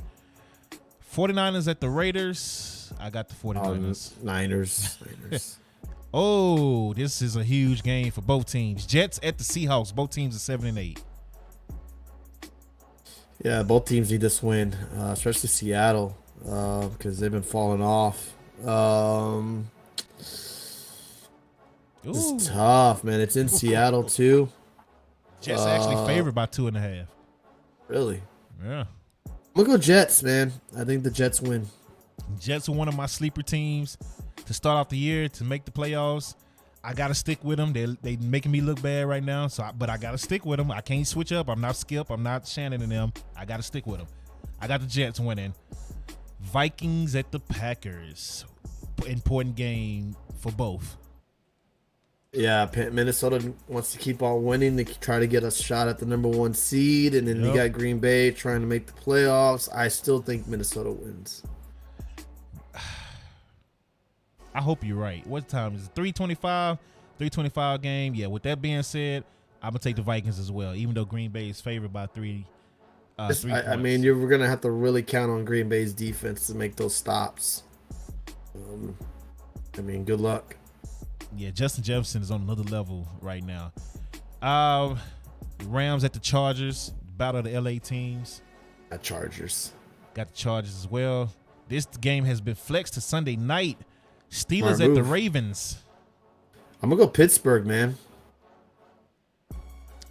49ers at the Raiders. I got the 49ers. Niners. Oh, this is a huge game for both teams. Jets at the Seahawks. Both teams are 7-8. Yeah, both teams need this win, especially Seattle, because they've been falling off. It's tough, man. It's in Seattle too. Jets actually favored by 2.5. Really? Yeah. I'm gonna go Jets, man. I think the Jets win. Jets are one of my sleeper teams to start off the year to make the playoffs. I gotta stick with them. They making me look bad right now, but I gotta stick with them. I can't switch up. I'm not Skip. I'm not Shannon and them. I gotta stick with them. I got the Jets winning. Vikings at the Packers. Important game for both. Yeah, Minnesota wants to keep on winning. They try to get a shot at the number 1 seed, and then you got Green Bay trying to make the playoffs. I still think Minnesota wins. I hope you're right. What time is it? 3:25? 3:25 game. Yeah, with that being said, I'm going to take the Vikings as well, even though Green Bay is favored by 3 points. I mean, you're going to have to really count on Green Bay's defense to make those stops. I mean, good luck. Yeah, Justin Jefferson is on another level right now. Rams at the Chargers. Battle of the LA teams. Got Chargers. Got the Chargers as well. This game has been flexed to Sunday night. Steelers at the Ravens. I'm going to go Pittsburgh, man.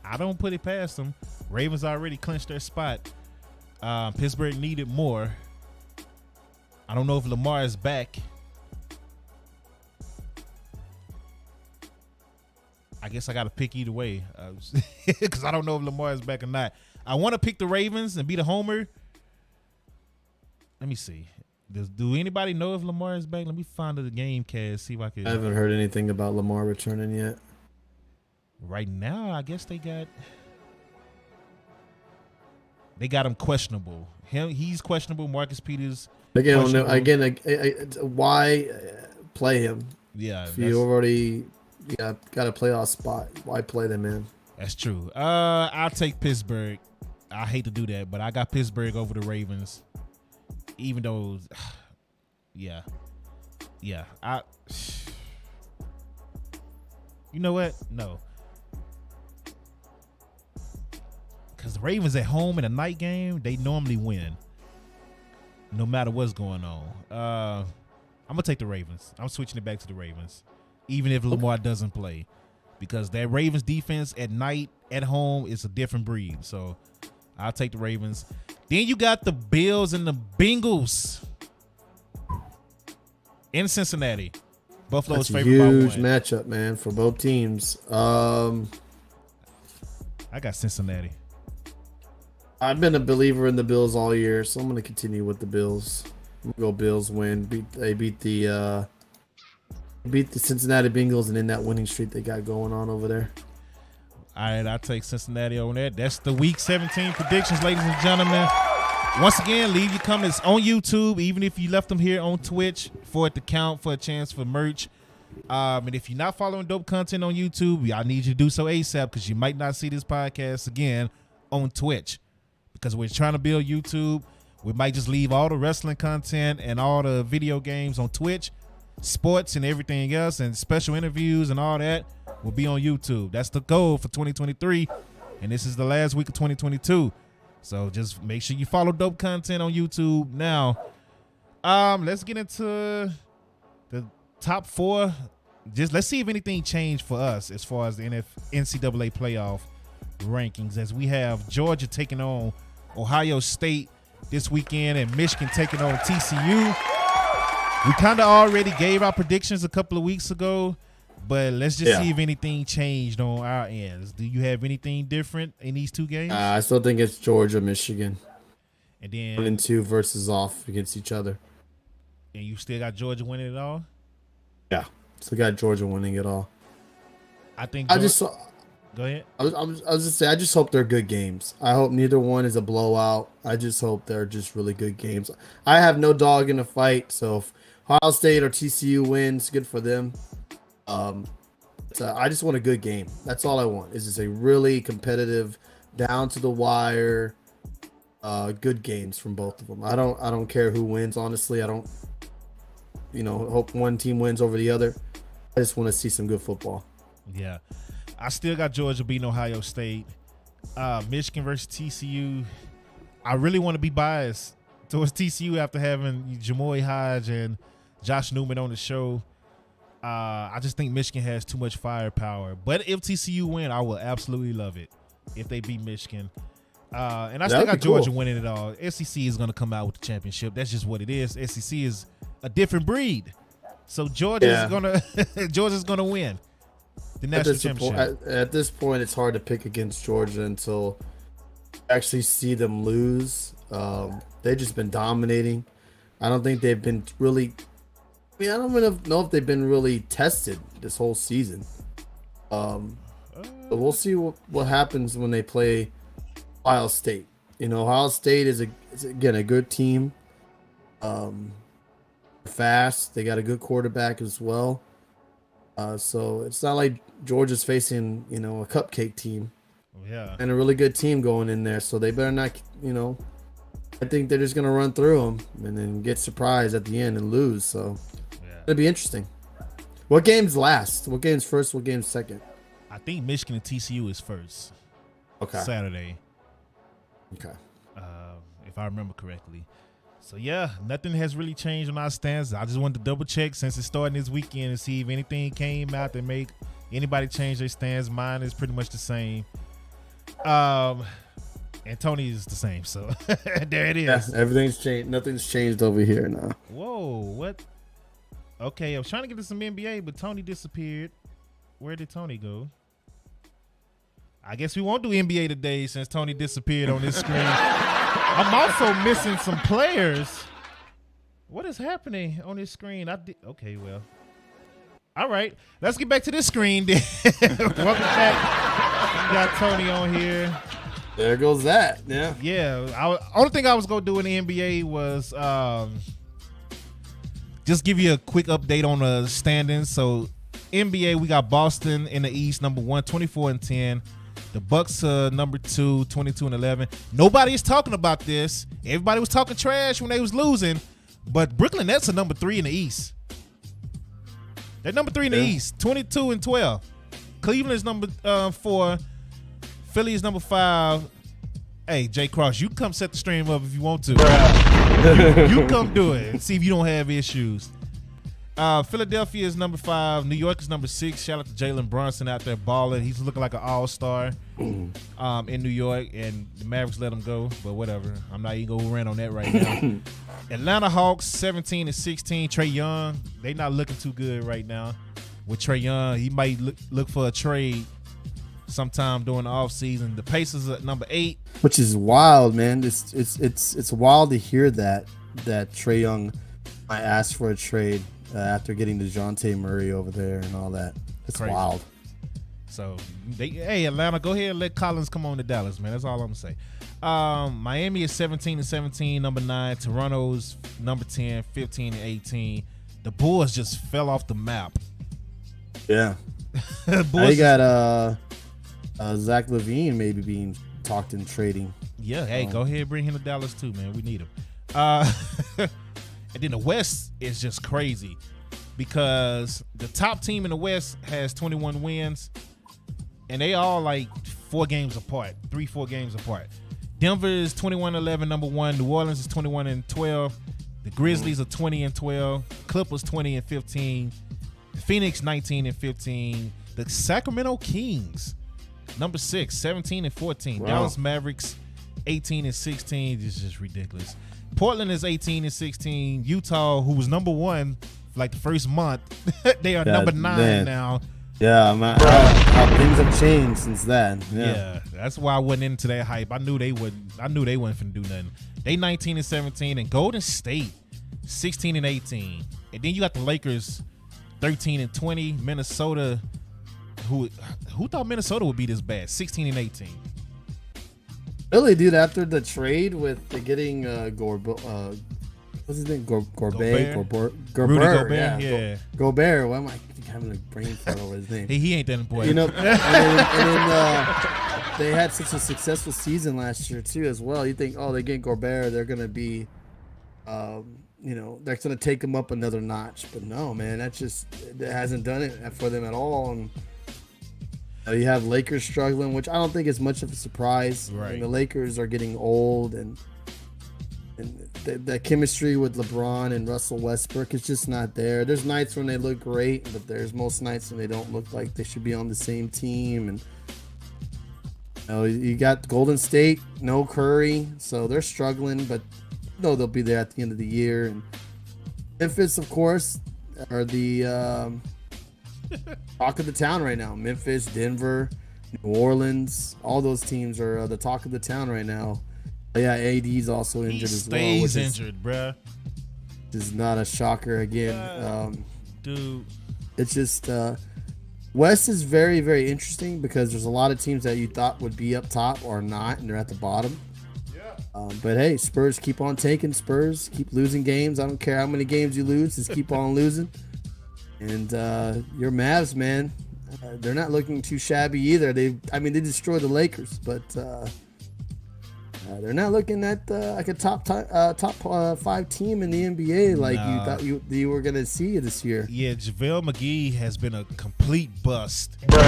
I don't put it past them. Ravens already clinched their spot. Pittsburgh needed more. I don't know if Lamar is back. I guess I got to pick either way because I don't know if Lamar is back or not. I want to pick the Ravens and be the homer. Let me see. Do anybody know if Lamar is back? Let me find the game cast, see if I can. I haven't heard anything about Lamar returning yet. Right now, I guess they got him questionable. He's questionable. Marcus Peters. Again, why play him? Yeah, if you already got a playoff spot, why play them in? That's true. I'll take Pittsburgh. I hate to do that, but I got Pittsburgh over the Ravens. Even though, yeah. You know what? No. Because the Ravens at home in a night game, they normally win. No matter what's going on. I'm going to take the Ravens. I'm switching it back to the Ravens. Even if Lamar doesn't play. Because that Ravens defense at night, at home, is a different breed. So, I'll take the Ravens. Then you got the Bills and the Bengals in Cincinnati. Buffalo's favorite by 1. Huge matchup, man, for both teams. I got Cincinnati. I've been a believer in the Bills all year, so I'm going to continue with the Bills. I'm going to go Bills win. They beat the Cincinnati Bengals and in that winning streak they got going on over there. All right, I'll take Cincinnati on that. That's the Week 17 predictions, ladies and gentlemen. Once again, leave your comments on YouTube, even if you left them here on Twitch, for it to count for a chance for merch. And if you're not following Dope Content on YouTube, I need you to do so ASAP because you might not see this podcast again on Twitch because we're trying to build YouTube. We might just leave all the wrestling content and all the video games on Twitch, sports and everything else, and special interviews and all that will be on YouTube. That's the goal for 2023, and this is the last week of 2022. So just make sure you follow Dope Content on YouTube now. Let's get into the top 4. Just let's see if anything changed for us as far as the NCAA playoff rankings, as we have Georgia taking on Ohio State this weekend and Michigan taking on TCU. We kind of already gave our predictions a couple of weeks ago, but let's just see if anything changed on our ends. Do you have anything different in these two games? I still think it's Georgia, Michigan. And then 1 and 2 versus off against each other. And you still got Georgia winning it all? Yeah, still got Georgia winning it all. I think. Go ahead. I was just saying. I just hope they're good games. I hope neither one is a blowout. I just hope they're just really good games. I have no dog in the fight, so if Ohio State or TCU wins, good for them. I just want a good game. That's all I want. Is just a really competitive, down to the wire, good games from both of them. I don't care who wins. Honestly, I don't. Hope one team wins over the other. I just want to see some good football. Yeah, I still got Georgia beating Ohio State. Michigan versus TCU. I really want to be biased towards TCU after having Jamoy Hodge and Josh Newman on the show. I just think Michigan has too much firepower. But if TCU win, I will absolutely love it if they beat Michigan. And I still got Georgia winning it all. SEC is going to come out with the championship. That's just what it is. SEC is a different breed. So Georgia's gonna win the national championship. At this point, it's hard to pick against Georgia until you actually see them lose. They've just been dominating. I don't think they've been really. I don't even know if they've been really tested this whole season. But we'll see what happens when they play Ohio State. Ohio State is again a good team. Fast. They got a good quarterback as well. So it's not like Georgia's facing, a cupcake team. Yeah. And a really good team going in there. So they better not, I think they're just going to run through them and then get surprised at the end and lose. So it'll be interesting. What game's last? What game's first? What game's second? I think Michigan and TCU is first. Okay. Saturday. Okay. If I remember correctly. So, yeah, nothing has really changed on our stance. I just wanted to double check since it's starting this weekend and see if anything came out that make anybody change their stance. Mine is pretty much the same. And Tony is the same. So, there it is. Yeah, everything's changed. Nothing's changed over here now. Whoa, what? Okay, I was trying to get to some NBA, but Tony disappeared. Where did Tony go? I guess we won't do NBA today since Tony disappeared on this screen. I'm also missing some players. What is happening on this screen? Okay, well. All right. Let's get back to this screen. Welcome back. We got Tony on here. There goes that. Yeah. Yeah. Only thing I was going to do in the NBA was just give you a quick update on the standings. So, NBA, we got Boston in the East, number 1, 24-10. The Bucks number 2, 22-11. Nobody is talking about this. Everybody was talking trash when they was losing. But Brooklyn Nets are number 3 in the East. They're number 3 in the East, 22-12. Cleveland is number 4. Philly is number 5. Hey, Jay Cross, you come set the stream up if you want to. you come do it and see if you don't have issues. Philadelphia is number 5. New York is number 6. Shout out to Jalen Brunson out there balling. He's looking like an all-star in New York, and the Mavericks let him go, but whatever. I'm not even going to rant on that right now. Atlanta Hawks 17-16. Trae Young, they not looking too good right now. With Trae Young, he might look for a trade sometime during the offseason. The Pacers at number 8. Which is wild, man. It's wild to hear that Trae Young might ask for a trade after getting DeJounte Murray over there and all that. It's crazy. Wild. So, hey, Atlanta, go ahead and let Collins come on to Dallas, man. That's all I'm going to say. Miami is 17-17, number 9. Toronto's number 10, 15-18. The Bulls just fell off the map. Yeah. They got Zach LaVine maybe being talked in trading. Yeah, hey, go ahead and bring him to Dallas too, man. We need him. And then the West is just crazy because the top team in the West has 21 wins, and they all like 4 games apart, 3-4 games apart. Denver is 21-11, number 1. New Orleans is 21-12. The Grizzlies are 20-12. Clippers 20-15. Phoenix 19-15. The Sacramento Kings, number 6, 17-14. Wow. Dallas Mavericks 18-16. This is just ridiculous. Portland is 18-16. Utah, who was number 1 for like the first month, they are number 9 now. Yeah, how things have changed since then. Yeah, that's why I wasn't into that hype. I knew they wouldn't finna do nothing. They 19-17, and Golden State 16-18. And then you got the Lakers 13-20. Minnesota, who thought Minnesota would be this bad? 16-18. Really, dude, after the trade with getting what's his name? Gobert. Yeah. Gobert. Why am I having a brain fart over his name? He ain't that important. You know, and then they had such a successful season last year too, as well. You think, oh, they get Gobert, they're gonna be, they're gonna take them up another notch. But no, man, that hasn't done it for them at all. And you have Lakers struggling, which I don't think is much of a surprise. Right. And the Lakers are getting old, and the chemistry with LeBron and Russell Westbrook is just not there. There's nights when they look great, but there's most nights when they don't look like they should be on the same team. And you got Golden State, no Curry, so they're struggling, but they'll be there at the end of the year. And Memphis, of course, are the talk of the town right now. Memphis, Denver, New Orleans, all those teams are the talk of the town right now. But yeah, AD's also injured as well. He stays injured, bruh. This is not a shocker again. Dude. It's just West is very, very interesting because there's a lot of teams that you thought would be up top or not, and they're at the bottom. Yeah. But hey, Spurs keep on taking. Spurs keep losing games. I don't care how many games you lose, just keep on losing. And your Mavs, man, they're not looking too shabby either. They destroyed the Lakers, but they're not looking at like a top 5 team in the NBA like you thought you were gonna see this year. Yeah, JaVale McGee has been a complete bust. Was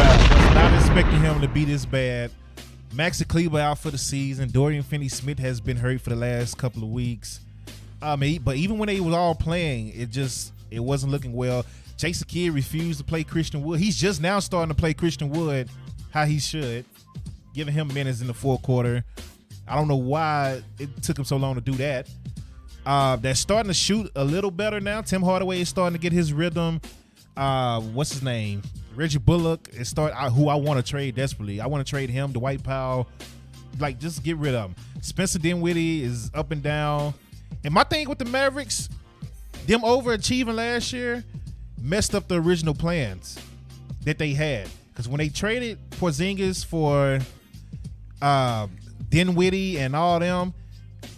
not expecting him to be this bad. Maxi Kleber out for the season. Dorian Finney-Smith has been hurt for the last couple of weeks. But even when they was all playing, it wasn't looking well. Jason Kidd refused to play Christian Wood. He's just now starting to play Christian Wood how he should, giving him minutes in the fourth quarter. I don't know why it took him so long to do that. They're starting to shoot a little better now. Tim Hardaway is starting to get his rhythm. What's his name? Reggie Bullock is who I want to trade desperately. I want to trade him, Dwight Powell. Like, just get rid of him. Spencer Dinwiddie is up and down. And my thing with the Mavericks, them overachieving last year messed up the original plans that they had. Because when they traded Porzingis for Dinwiddie and all them,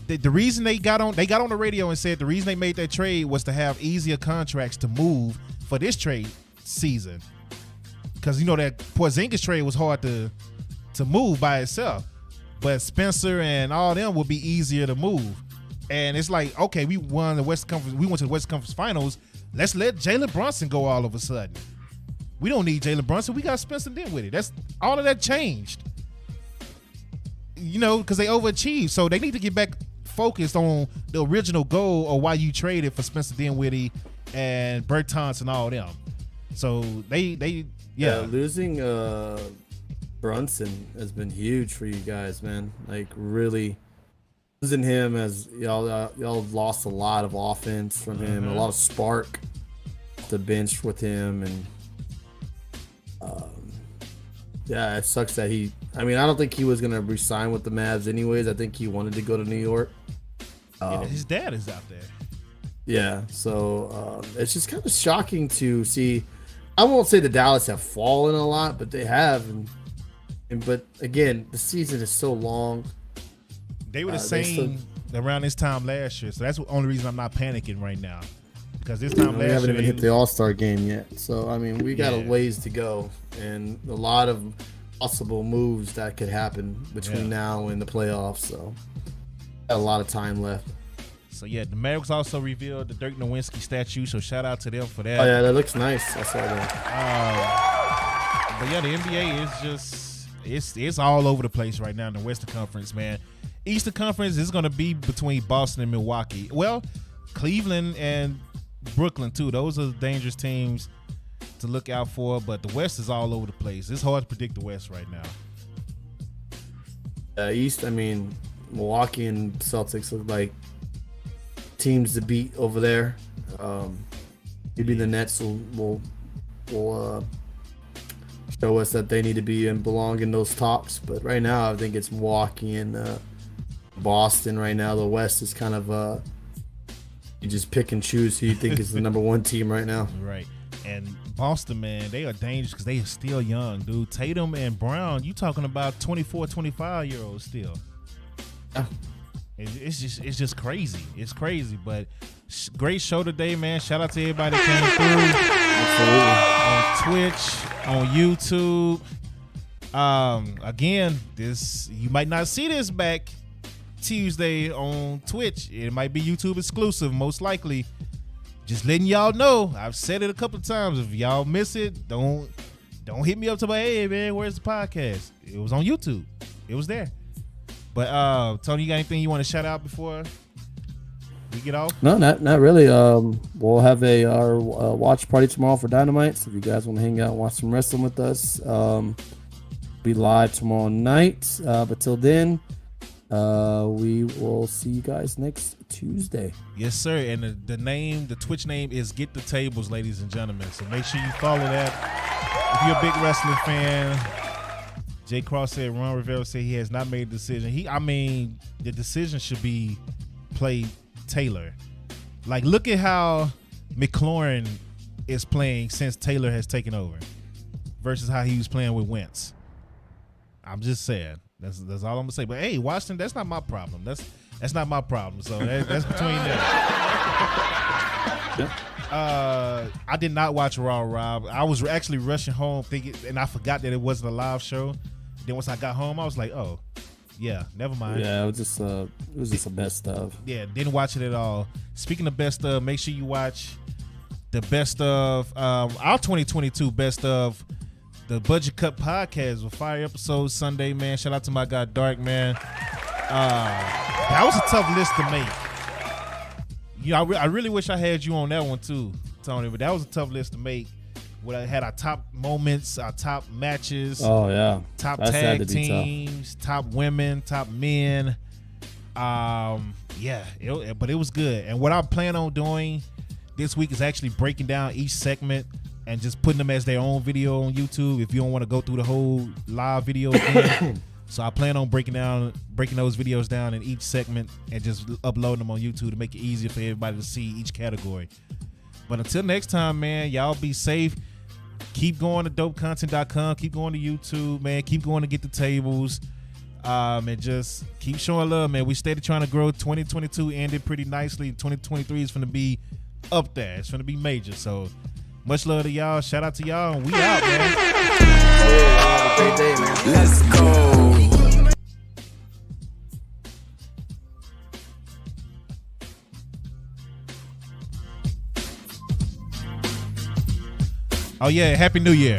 the reason they got on the radio and said the reason they made that trade was to have easier contracts to move for this trade season. Because you know that Porzingis trade was hard to move by itself. But Spencer and all them would be easier to move. And it's like, okay, we won the West Conference. We went to the West Conference Finals. Let's let Jalen Brunson go all of a sudden. We don't need Jalen Brunson. We got Spencer Dinwiddie. That's all of that changed. You know, because they overachieved. So they need to get back focused on the original goal or why you traded for Spencer Dinwiddie and Bertans and all them. So they losing Brunson has been huge for you guys, man. Like, really losing him as y'all lost a lot of offense from him, a lot of spark to bench with him, and it sucks that I don't think he was gonna resign with the Mavs anyways. I think he wanted to go to New York. His dad is out there. Yeah, so it's just kind of shocking to see. I won't say the Dallas have fallen a lot, but they have. But again, the season is so long. They were the same around this time last year, so that's the only reason I'm not panicking right now. Because this time last year, we haven't even hit the All-Star game yet. So I mean, we got a ways to go, and a lot of possible moves that could happen between now and the playoffs. So got a lot of time left. So yeah, the Mavericks also revealed the Dirk Nowitzki statue. So shout out to them for that. Oh yeah, that looks nice. I saw that. But yeah, the NBA is just it's all over the place right now in the Western Conference, man. Eastern Conference is going to be between Boston and Milwaukee. Well, Cleveland and Brooklyn too. Those are dangerous teams to look out for. But the West is all over the place. It's hard to predict the West right now. East, I mean, Milwaukee and Celtics look like teams to beat over there. Maybe the Nets will show us that they need to be and belong in those tops. But right now, I think it's Milwaukee and Boston. Right now, the West is kind of you just pick and choose who you think is the number one team right now. Right. And Boston, man, they are dangerous because they are still young, dude. Tatum and Brown, you talking about 24, 25-year-olds still. Yeah. It's just crazy. It's crazy, but great show today, man. Shout out to everybody that came through. Absolutely. On Twitch, on YouTube. Again, you might not see this back Tuesday on Twitch. It might be YouTube exclusive, most likely. Just letting y'all know. I've said it a couple of times. If y'all miss it, don't hit me up to my, hey man, where's the podcast? It was on YouTube. It was there. But Tony, you got anything you want to shout out before we get off? No, not really. We'll have our watch party tomorrow for Dynamite. So if you guys want to hang out and watch some wrestling with us, be live tomorrow night. But till then, we will see you guys next Tuesday. Yes, sir. And the Twitch name is Get the Tables, ladies and gentlemen. So make sure you follow that. If you're a big wrestling fan. Jay Cross said Ron Rivera said he has not made a decision. The decision should be play Taylor. Like, look at how McLaurin is playing since Taylor has taken over versus how he was playing with Wentz. I'm just saying. That's all I'm gonna say. But hey, Washington, that's not my problem. That's not my problem. So that's between them. I did not watch Raw, Rob. I was actually rushing home thinking, and I forgot that it wasn't a live show. Then once I got home, I was like, oh, yeah, never mind. Yeah, it was just the best of. Yeah, didn't watch it at all. Speaking of best of, make sure you watch the best of our 2022 best of the Budget Cut podcast with fire episodes Sunday, man. Shout out to my guy Dark, man. That was a tough list to make. You know, I really wish I had you on that one too, Tony. But that was a tough list to make. I had our top moments, our top matches. Oh yeah, top tag teams, top women, top men. But it was good. And what I plan on doing this week is actually breaking down each segment and just putting them as their own video on YouTube if you don't want to go through the whole live video again. So I plan on breaking those videos down in each segment and just uploading them on YouTube to make it easier for everybody to see each category. But until next time, man, y'all be safe. Keep going to dopecontent.com. Keep going to YouTube, man. Keep going to Get the Tables. And just keep showing love, man. We steady trying to grow. 2022 ended pretty nicely. 2023 is going to be up there. It's going to be major. So much love to y'all. Shout out to y'all. And we out, man. Have a great day, man. Let's go. Oh, yeah. Happy New Year.